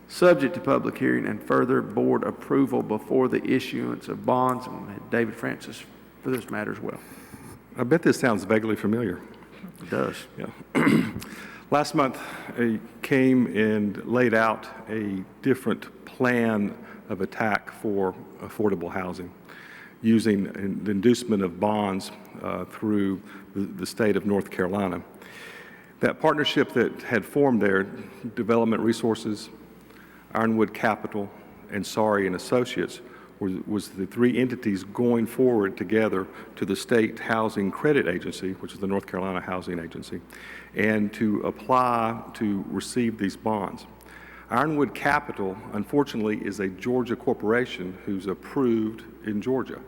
subject to public hearing and further board approval before the issuance of bonds. And we had David Francis for this matter as well. I bet this sounds vaguely familiar. It does. Yeah. Last month, I came and laid out a different plan of attack for affordable housing using the inducement of bonds through the state of North Carolina. That partnership that had formed there, Development Resources, Ironwood Capital, and Sorry and Associates, was the three entities going forward together to the State Housing Credit Agency, which is the North Carolina Housing Agency, and to apply to receive these bonds. Ironwood Capital, unfortunately, is a Georgia corporation who's approved in Georgia.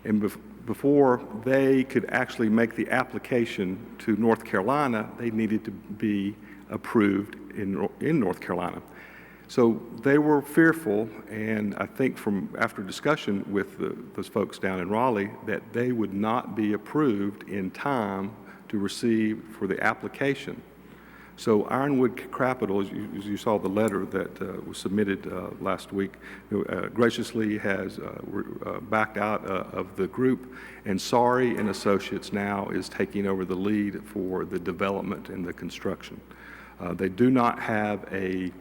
And before they could actually make the application to North Carolina, they needed to be approved in North Carolina. So they were fearful, and I think after discussion with those folks down in Raleigh, that they would not be approved in time to receive for the application. So Ironwood Capital, as you saw the letter that was submitted last week, graciously has backed out of the group, and Sorry and Associates now is taking over the lead for the development and the construction. They do not have a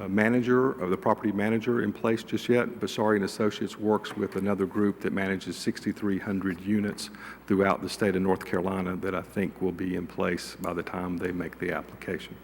manager, or the property manager in place just yet, but Sorry and Associates works with another group that manages 6,300 units throughout the state of North Carolina that I think will be in place by the time they make the application.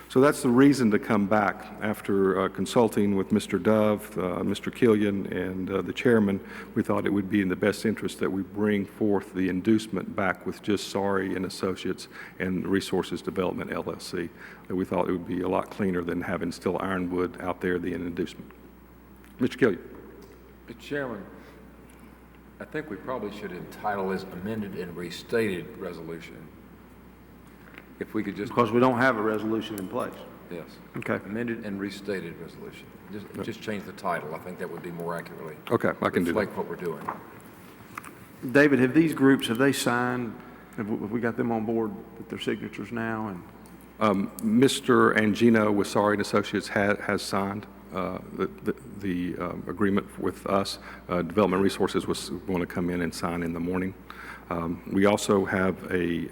So that's the reason to come back after consulting with Mr. Dove, Mr. Killian, and the chairman. We thought it would be in the best interest that we bring forth the inducement back with just Sorry and Associates and Resources Development LLC. We thought it would be a lot cleaner than having still Ironwood out there, the inducement. Mr. Killian. Mr. Chairman, I think we probably should entitle this amended and restated resolution. If we could just... Because we don't have a resolution in place. Yes. Okay. Amended and restated resolution. Just change the title. I think that would be more accurately. Okay, I can do that. Reflect what we're doing. David, have these groups, have they signed, have we got them on board with their signatures now? And Mr. Angino with Sorry and Associates has signed the agreement with us. Development Resources was going to come in and sign in the morning. We also have a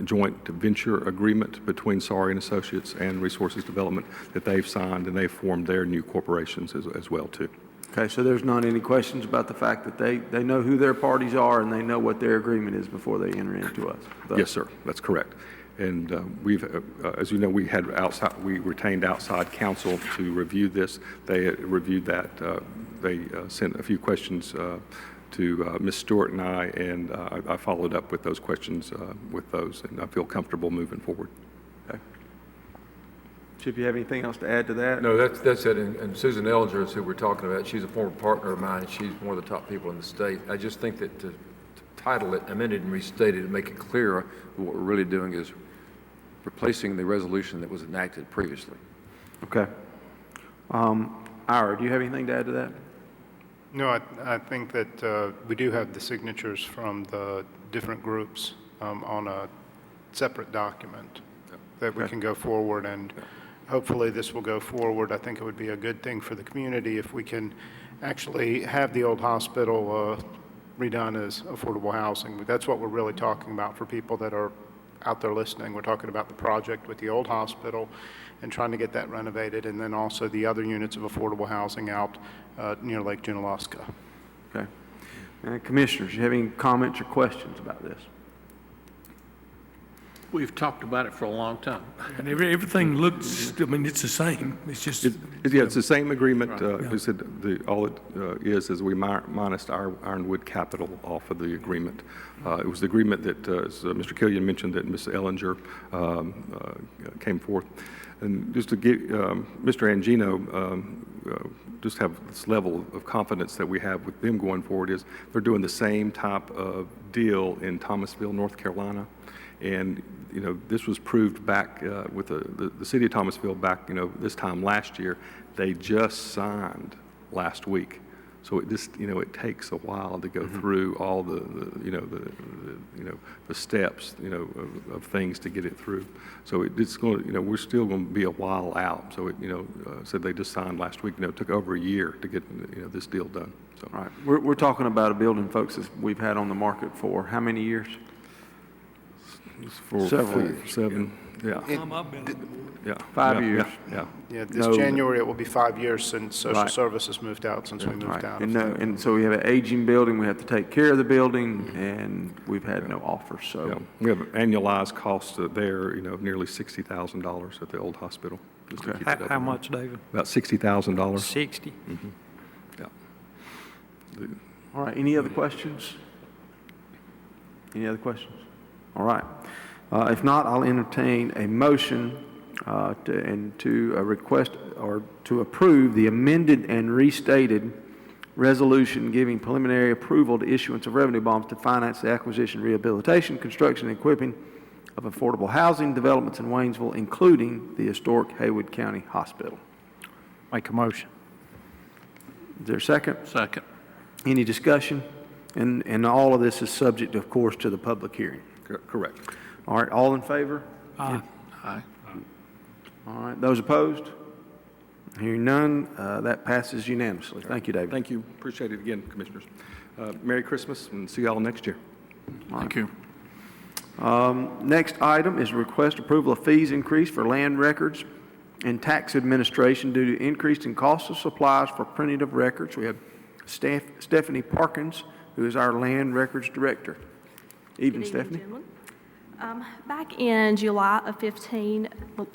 joint venture agreement between Sorry and Associates and Resources Development that they've signed, and they've formed their new corporations as well too. Okay, so there's not any questions about the fact that they know who their parties are and they know what their agreement is before they enter into us? Yes, sir, that's correct. And as you know, we retained outside counsel to review this. They reviewed that. They sent a few questions to Ms. Stewart and I followed up with those questions with those, and I feel comfortable moving forward. Okay. Chip, you have anything else to add to that? No, that's it. And Susan Ellinger is who we're talking about. She's a former partner of mine. She's one of the top people in the state. I just think that to title it amended and restated and make it clearer that what we're really doing is replacing the resolution that was enacted previously. Okay. Ira, do you have anything to add to that? No, I think that we do have the signatures from the different groups on a separate document that we can go forward, and hopefully this will go forward. I think it would be a good thing for the community if we can actually have the old hospital redone as affordable housing. That's what we're really talking about for people that are out there listening. We're talking about the project with the old hospital and trying to get that renovated, and then also the other units of affordable housing out near Lake Junaluska. Okay. Commissioners, you have any comments or questions about this? We've talked about it for a long time. And everything looks, I mean, it's the same. It's just... It's the same agreement. We said all it is we minus our Ironwood Capital off of the agreement. It was the agreement that, as Mr. Killian mentioned, that Ms. Ellinger came forth. And just to give Mr. Angino, just have this level of confidence that we have with them going forward is they're doing the same type of deal in Thomasville, North Carolina. And, you know, this was proved back with the city of Thomasville back, you know, this time last year. They just signed last week. So it just, you know, it takes a while to go through all the steps, you know, of things to get it through. So it's going to, you know, we're still going to be a while out. So it, you know, said they just signed last week. You know, it took over a year to get, you know, this deal done. So. All right. We're talking about a building, folks, that we've had on the market for how many years? For several years. 7, yeah. Yeah, 5 years. Yeah, this January it will be 5 years since social services moved out, since we moved out. And so we have an aging building, we have to take care of the building, and we've had no offers, so. Yeah. We have annualized costs there, you know, of nearly $60,000 at the old hospital. Just to keep it up. How much, David? About $60,000. 60? Yeah. All right, any other questions? Any other questions? All right. If not, I'll entertain a motion to request or to approve the amended and restated resolution giving preliminary approval to issuance of revenue bonds to finance the acquisition, rehabilitation, construction, and equipping of affordable housing developments in Waynesville, including the historic Haywood County Hospital. Make a motion. Is there a second? Second. Any discussion? And all of this is subject, of course, to the public hearing. Correct. All right, all in favor? Aye. All right, those opposed? Hearing none, that passes unanimously. Thank you, David. Thank you. Appreciate it again, Commissioners. Merry Christmas, and see you all next year. Thank you. Next item is request approval of fees increase for land records and tax administration due to increase in cost of supplies for printing of records. We have Stephanie Parkins, who is our land records director. Evening, Stephanie. Back in July of 15,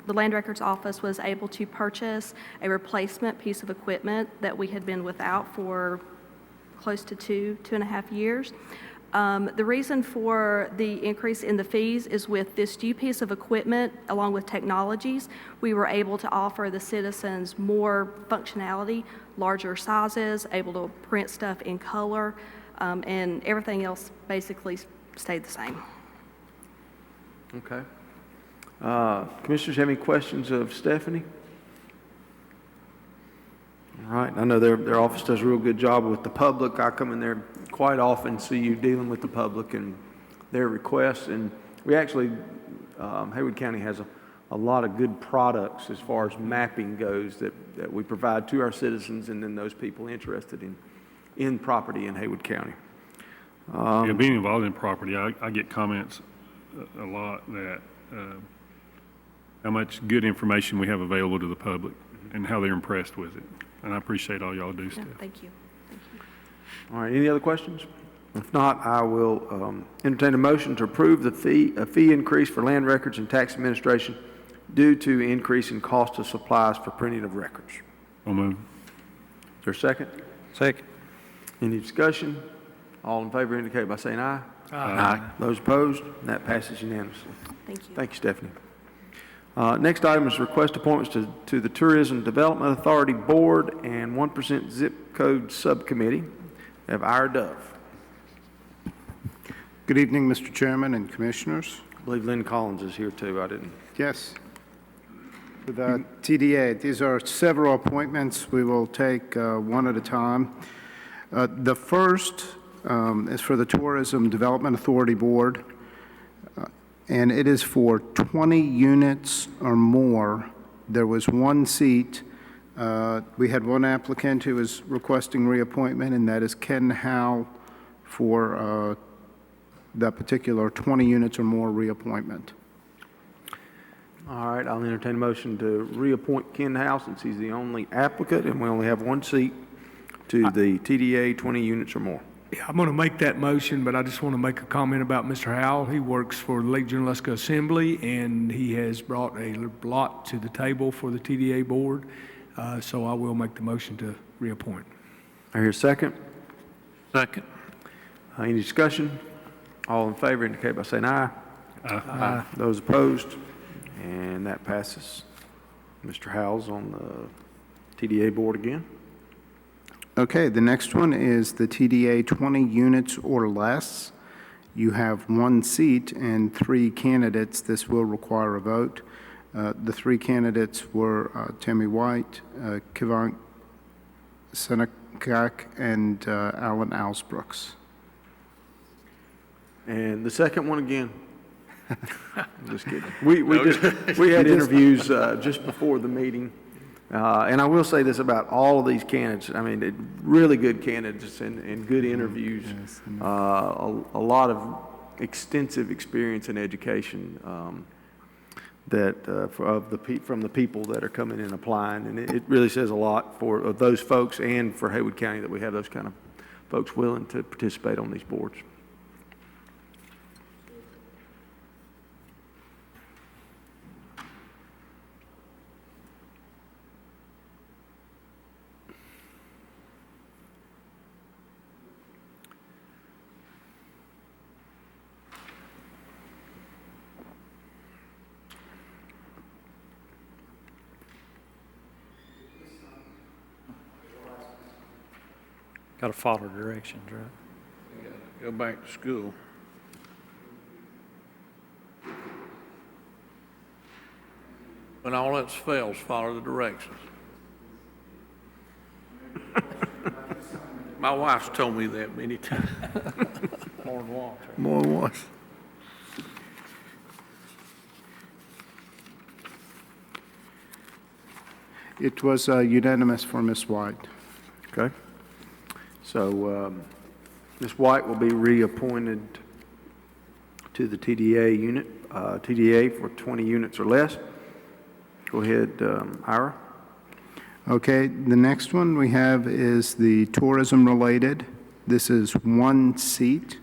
the Land Records Office was able to purchase a replacement piece of equipment that we had been without for close to two and a half years. The reason for the increase in the fees is with this new piece of equipment, along with technologies, we were able to offer the citizens more functionality, larger sizes, able to print stuff in color, and everything else basically stayed the same. Okay. Commissioners, have any questions of Stephanie? All right. I know their office does a real good job with the public. I come in there quite often, see you dealing with the public and their requests. And we actually, Haywood County has a lot of good products as far as mapping goes that we provide to our citizens and then those people interested in property in Haywood County. Yeah, being involved in property, I get comments a lot that how much good information we have available to the public and how they're impressed with it. And I appreciate all y'all do stuff. Thank you. Thank you. All right, any other questions? If not, I will entertain a motion to approve a fee increase for land records and tax administration due to increase in cost of supplies for printing of records. I'll move. Is there a second? Second. Any discussion? All in favor indicate by saying aye. Aye. Those opposed? That passes unanimously. Thank you. Thank you, Stephanie. Next item is request appointments to the Tourism Development Authority Board and 1% Zip Code Subcommittee. We have Ira Dove. Good evening, Mr. Chairman and Commissioners. I believe Lynn Collins is here too. I didn't. Yes. For the TDA, these are several appointments. We will take one at a time. The first is for the Tourism Development Authority Board, and it is for 20 units or more. There was one seat. We had one applicant who was requesting reappointment, and that is Ken Howe for that particular 20 units or more reappointment. All right, I'll entertain a motion to reappoint Ken Howe since he's the only applicant and we only have one seat to the TDA 20 units or more. Yeah, I'm going to make that motion, but I just want to make a comment about Mr. Howell. He works for the Lake Junaluska Assembly, and he has brought a lot to the table for the TDA board, so I will make the motion to reappoint. I hear a second. Second. Any discussion? All in favor indicate by saying aye. Aye. Those opposed? And that passes. Mr. Howell's on the TDA board again. Okay, the next one is the TDA 20 units or less. You have one seat and 3 candidates. This will require a vote. The 3 candidates were Tammy White, Kivant Senekak, and Alan Alsbrooks. And the second one again. I'm just kidding. We had interviews just before the meeting. And I will say this about all of these candidates. I mean, really good candidates and good interviews. Yes. A lot of extensive experience in education from the people that are coming and applying. And it really says a lot for those folks and for Haywood County that we have those kind of folks willing to participate on these boards. Got to follow directions, right? Go back to school. When all else fails, follow the directions. My wife's told me that many times. More than once. More than once. It was unanimous for Ms. White. Okay. So Ms. White will be reappointed to the TDA unit, TDA for 20 units or less. Go ahead, Ira. Okay, the next one we have is the tourism-related. This is one seat,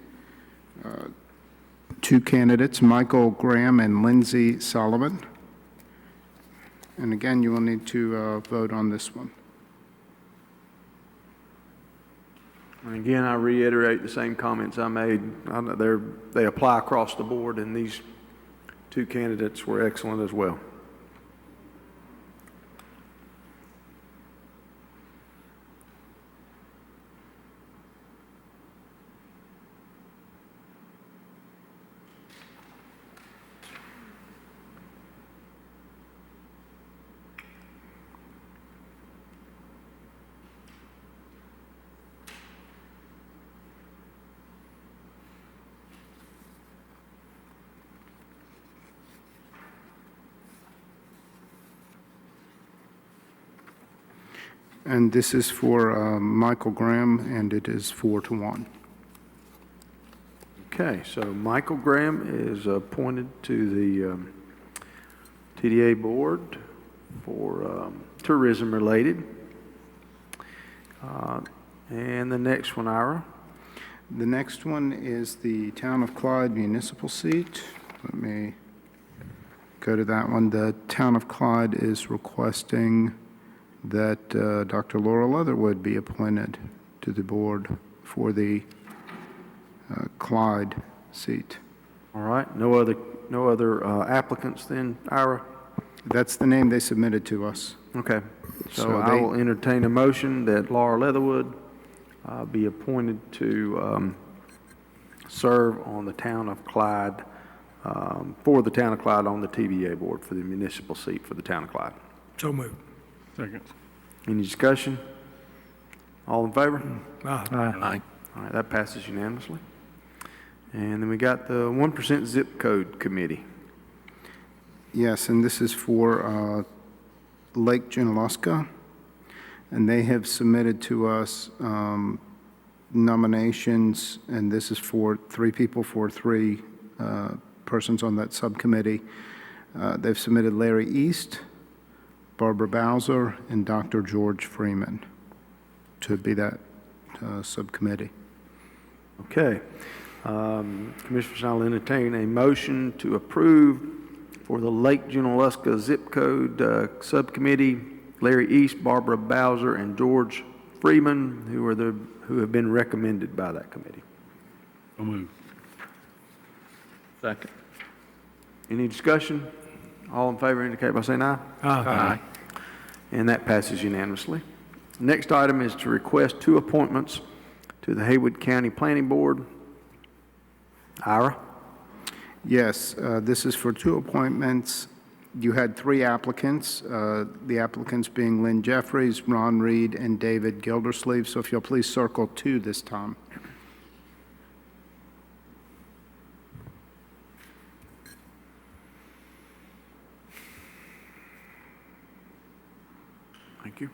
two candidates, Michael Graham and Lindsay Solomon. And again, you will need to vote on this one. And again, I reiterate the same comments I made. I know they apply across the board, and these two candidates were excellent as well. And this is for Michael Graham, and it is 4-1. Okay, so Michael Graham is appointed to the TDA board for tourism related. And the next one, Ira. The next one is the Town of Clyde municipal seat. Let me go to that one. The Town of Clyde is requesting that Dr. Laura Leatherwood be appointed to the board for the Clyde seat. All right, no other applicants then, Ira? That's the name they submitted to us. Okay, so I will entertain a motion that Laura Leatherwood be appointed to serve on the Town of Clyde, for the Town of Clyde on the TBA board for the municipal seat for the Town of Clyde. So moved. Second. Any discussion? All in favor? Aye. All right, that passes unanimously. And then we got the 1% zip code committee. Yes, and this is for Lake Junaluska, and they have submitted to us nominations, and this is for 3 people for 3 persons on that subcommittee. They've submitted Larry East, Barbara Bowser, and Dr. George Freeman to be that subcommittee. Okay. Commissioners, I'll entertain a motion to approve for the Lake Junaluska Zip Code Subcommittee, Larry East, Barbara Bowser, and George Freeman, who have been recommended by that committee. So moved. Second. Any discussion? All in favor indicate by saying aye. Aye. And that passes unanimously. Next item is to request 2 appointments to the Haywood County Planning Board. Ira? Yes, this is for 2 appointments. You had 3 applicants, the applicants being Lynn Jeffries, Ron Reed, and David Gildersleeve. So if you'll please circle 2 this time. Thank you.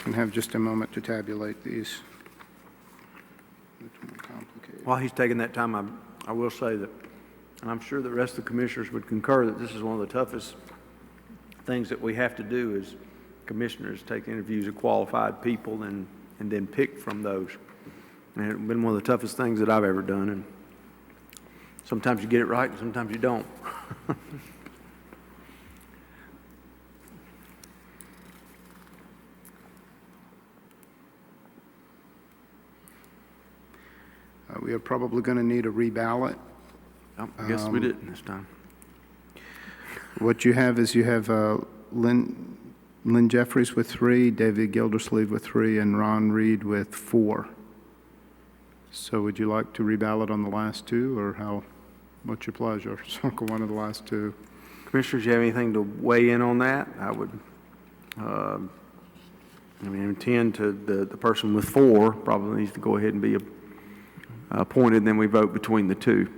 can have just a moment to tabulate these. It's more complicated. While he's taking that time, I will say that, and I'm sure the rest of the commissioners would concur, that this is one of the toughest things that we have to do as commissioners, take interviews of qualified people and then pick from those. And it's been one of the toughest things that I've ever done, and sometimes you get it right and sometimes you don't. We are probably going to need a reballot. Oh, I guess we didn't this time. What you have is you have Lynn Jeffries with 3, David Gildersleeve with 3, and Ron Reed with 4. So would you like to reballot on the last 2, or how? What's your pleasure? Circle one of the last 2. Commissioners, you have anything to weigh in on that? I would, intend to, the person with 4 probably needs to go ahead and be appointed, and then we vote between the 2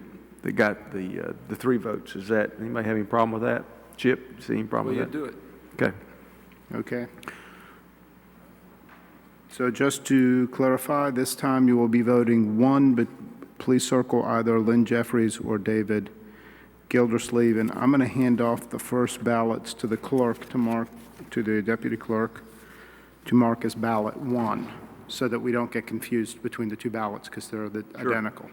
that got the 3 votes. Is that, anybody have any problem with that? Chip, see any problem with that? do it. Okay. Okay. So just to clarify, this time you will be voting 1, but please circle either Lynn Jeffries or David Gildersleeve. And I'm going to hand off the first ballots to the clerk to mark, to the deputy clerk, to mark as ballot 1, so that we don't get confused between the 2 ballots because they're identical.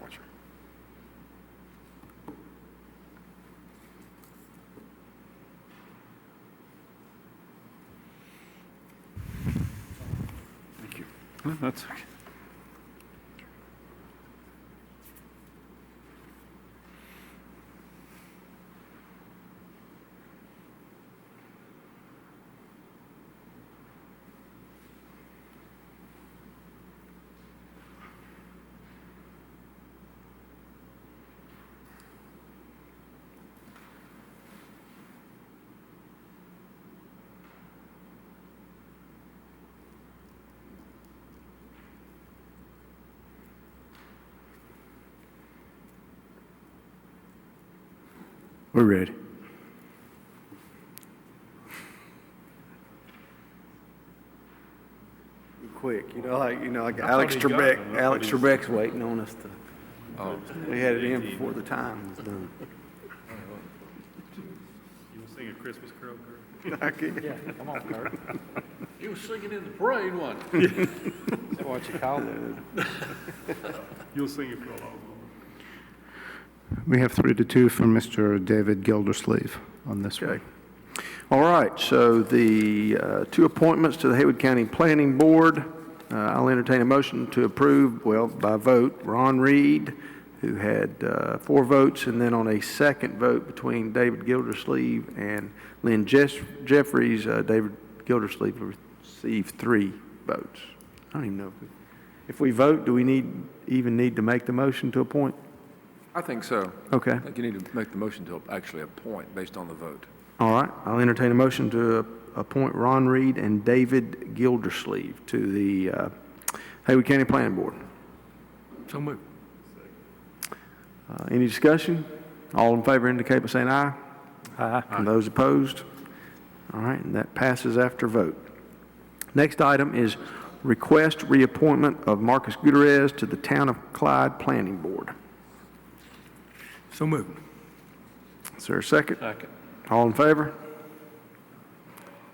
Watcher. Thank you. That's okay. We're ready. Quick, like Alex Trebek. Alex Trebek's waiting on us to. Oh, we had it in before the time was done. You want to sing a Christmas carol, Kurt? I can't. Yeah, come on, Kurt. He was singing in the parade, wasn't he? Is that what you call it? You'll sing it for all of them. We have 3-2 for Mr. David Gildersleeve on this one. All right, so the 2 appointments to the Haywood County Planning Board, I'll entertain a motion to approve, well, by vote, Ron Reed, who had 4 votes, and then on a second vote between David Gildersleeve and Lynn Jeffries, David Gildersleeve received 3 votes. I don't even know if we vote, do we even need to make the motion to appoint? I think so. Okay. I think you need to make the motion to actually appoint based on the vote. All right, I'll entertain a motion to appoint Ron Reed and David Gildersleeve to the Haywood County Planning Board. So moved. Any discussion? All in favor indicate by saying aye. Aye. And those opposed? All right, and that passes after vote. Next item is request reappointment of Marcus Gutierrez to the Town of Clyde Planning Board. So moved. Is there a second? Second. All in favor?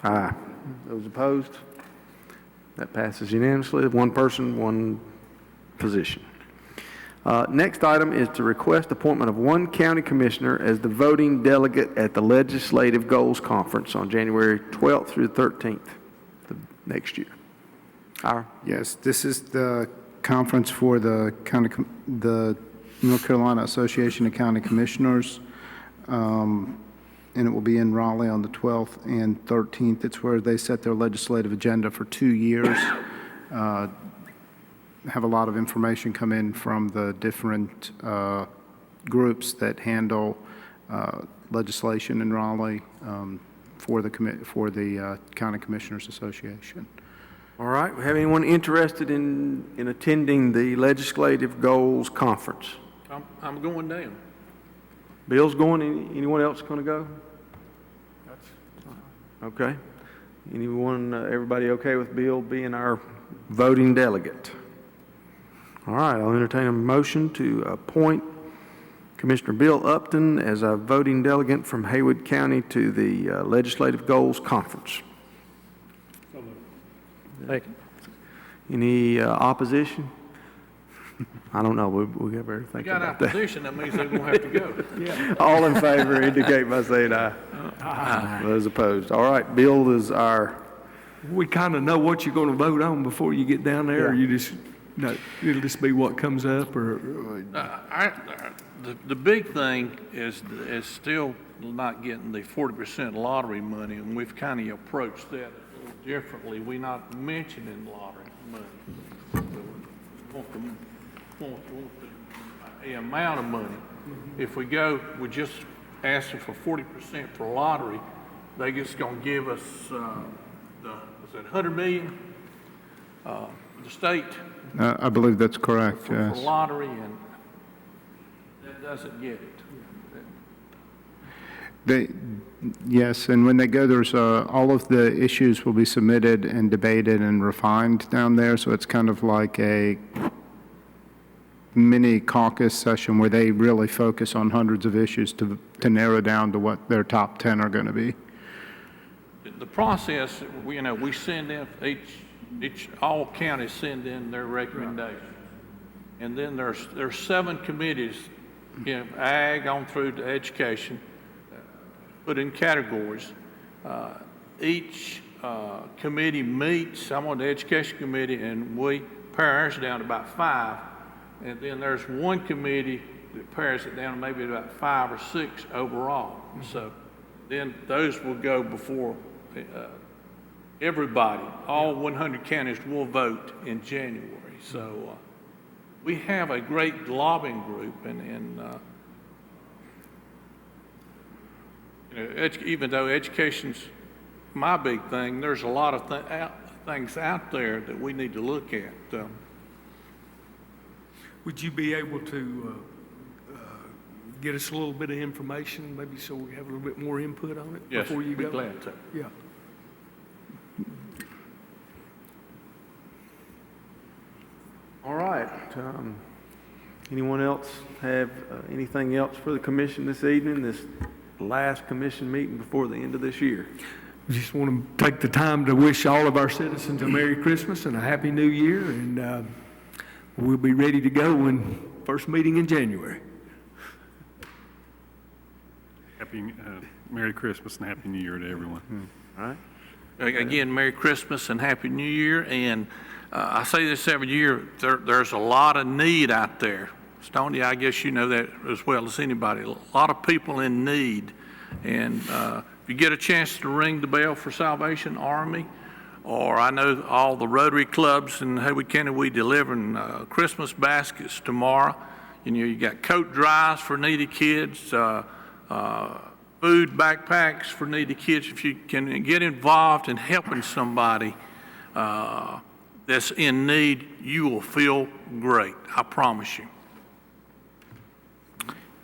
Aye. Those opposed? That passes unanimously. 1 person, 1 position. Next item is to request appointment of 1 county commissioner as the voting delegate at the Legislative Goals Conference on January 12th through the 13th of next year. Yes, this is the conference for the North Carolina Association of County Commissioners, and it will be in Raleigh on the 12th and 13th. It's where they set their legislative agenda for 2 years. Have a lot of information come in from the different groups that handle legislation in Raleigh for the County Commissioners Association. All right, we have anyone interested in attending the Legislative Goals Conference? I'm going down. Bill's going, anyone else going to go? Okay. Anyone, everybody okay with Bill being our voting delegate? All right, I'll entertain a motion to appoint Commissioner Bill Upton as a voting delegate from Haywood County to the Legislative Goals Conference. Second. Any opposition? I don't know, we got better think about that. Opposition, that means they won't have to go. Yeah. All in favor indicate by saying aye. Aye. Those opposed. All right, Bill is our... We kind of know what you're going to vote on before you get down there, or you just, no, it'll just be what comes up, or... The big thing is still not getting the 40% lottery money, and we've kind of approached that a little differently. We're not mentioning lottery money. We want the amount of money. If we go, we're just asking for 40% for lottery. They just gonna give us was it 100 million? The state. I believe that's correct, for lottery, and that doesn't get it. Yes, and when they go, there's all of the issues will be submitted and debated and refined down there, so it's kind of like a mini caucus session where they really focus on hundreds of issues to narrow down to what their top 10 are going to be. The process, we send in all counties send in their recommendations, and then there's 7 committees, ag on through to education, put in categories. Each committee meets. I'm on the education committee, and we pare ours down to about 5. And then there's one committee that pares it down to maybe about 5 or 6 overall. So then those will go before everybody. All 100 counties will vote in January. So we have a great lobbying group, and even though education's my big thing, there's a lot of things out there that we need to look at. Would you be able to get us a little bit of information, maybe so we have a little bit more input on it before you go? Yes, glad to. Yeah. All right. Anyone else have anything else for the commission this evening, this last commission meeting before the end of this year? We just want to take the time to wish all of our citizens a Merry Christmas and a Happy New Year, and we'll be ready to go when first meeting in January. Happy Merry Christmas and Happy New Year to everyone. All right. Again, Merry Christmas and Happy New Year. And I say this every year, there's a lot of need out there. Stoney, I guess you know that as well as anybody. A lot of people in need. And if you get a chance to ring the bell for Salvation Army, or I know all the Rotary clubs in Haywood County, we delivering Christmas baskets tomorrow. You got coat drives for needy kids, food backpacks for needy kids. If you can get involved in helping somebody that's in need, you will feel great. I promise you.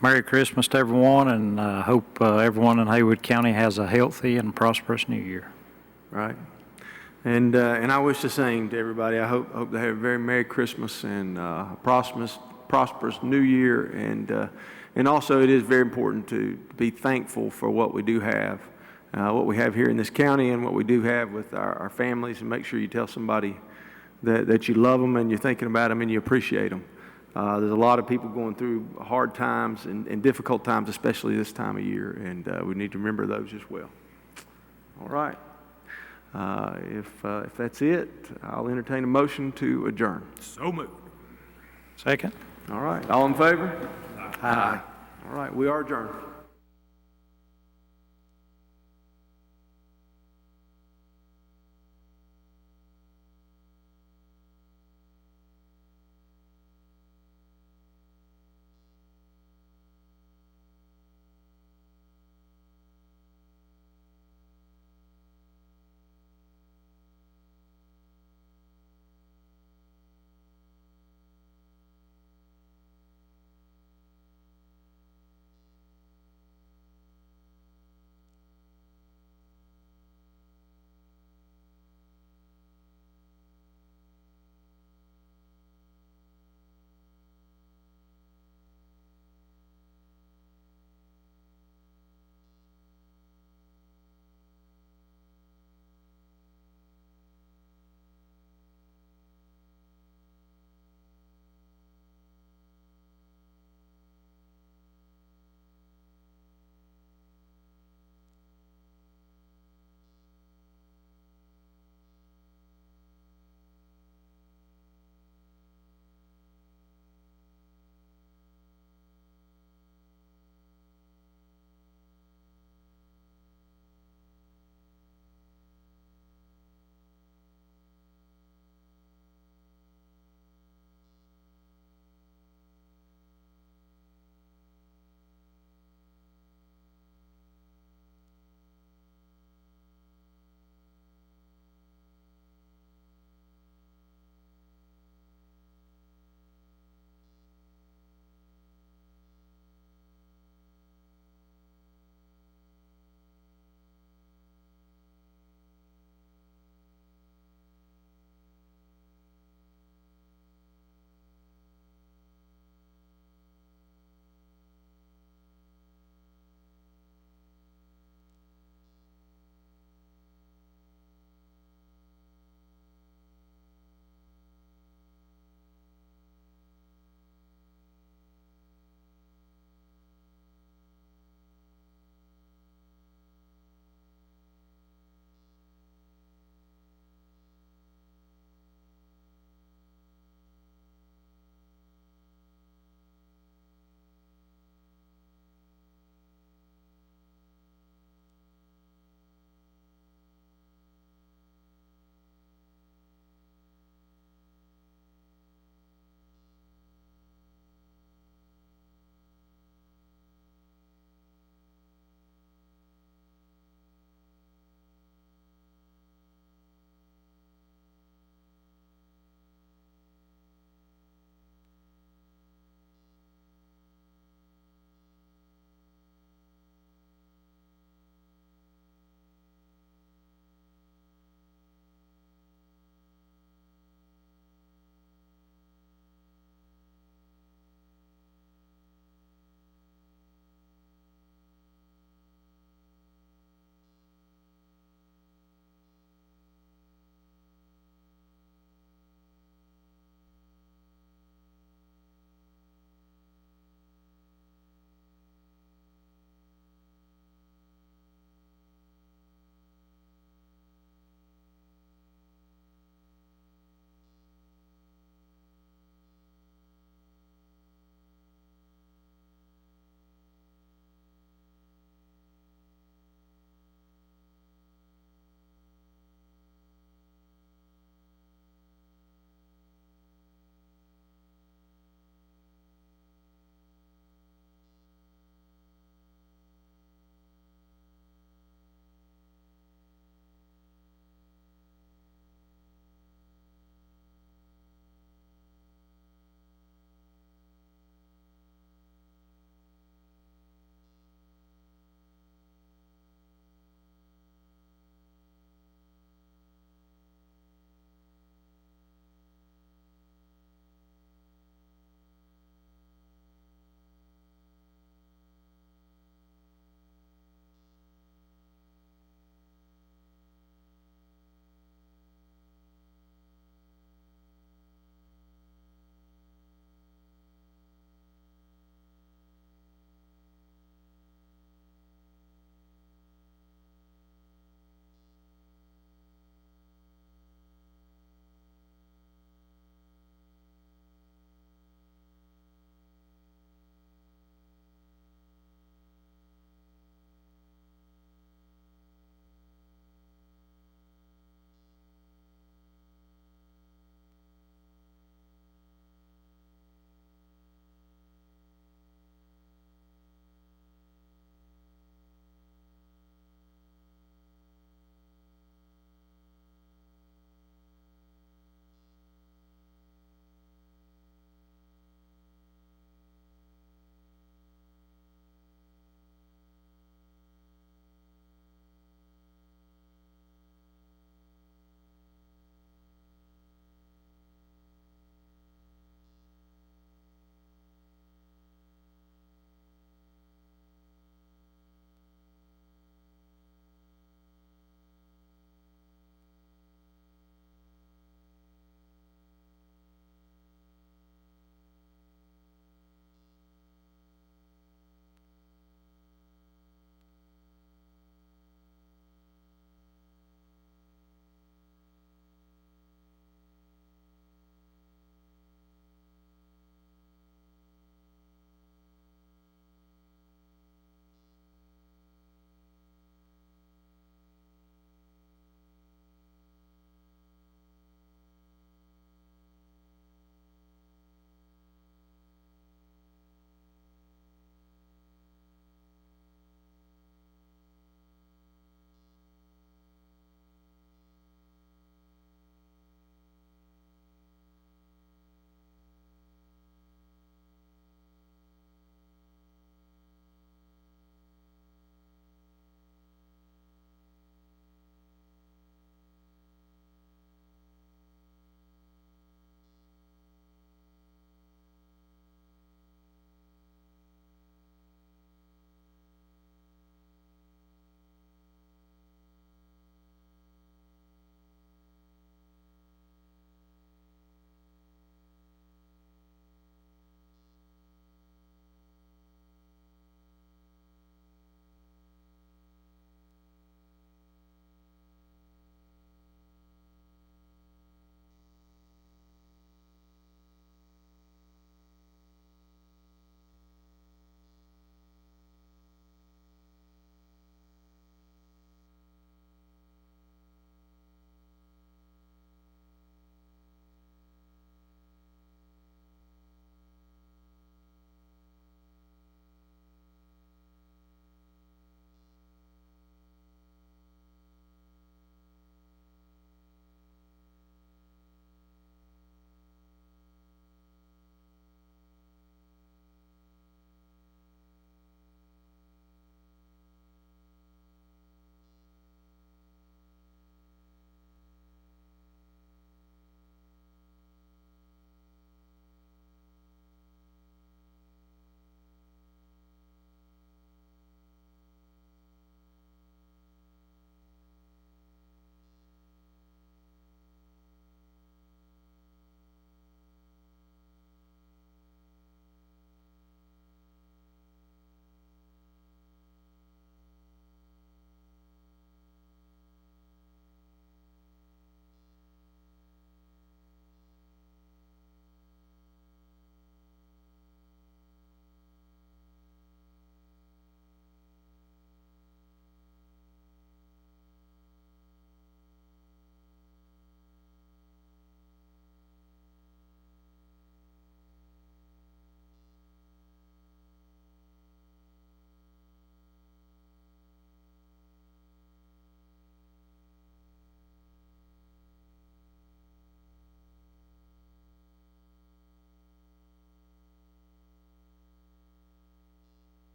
Merry Christmas to everyone, and I hope everyone in Haywood County has a healthy and prosperous new year. Right. And I wish the same to everybody. I hope they have a very Merry Christmas and prosperous New Year. And also, it is very important to be thankful for what we do have, what we have here in this county, and what we do have with our families. And make sure you tell somebody that you love them and you're thinking about them and you appreciate them. There's a lot of people going through hard times and difficult times, especially this time of year, and we need to remember those as well. All right. If that's it, I'll entertain a motion to adjourn. So moved. Second. All right. All in favor? Aye. All right. We are adjourned.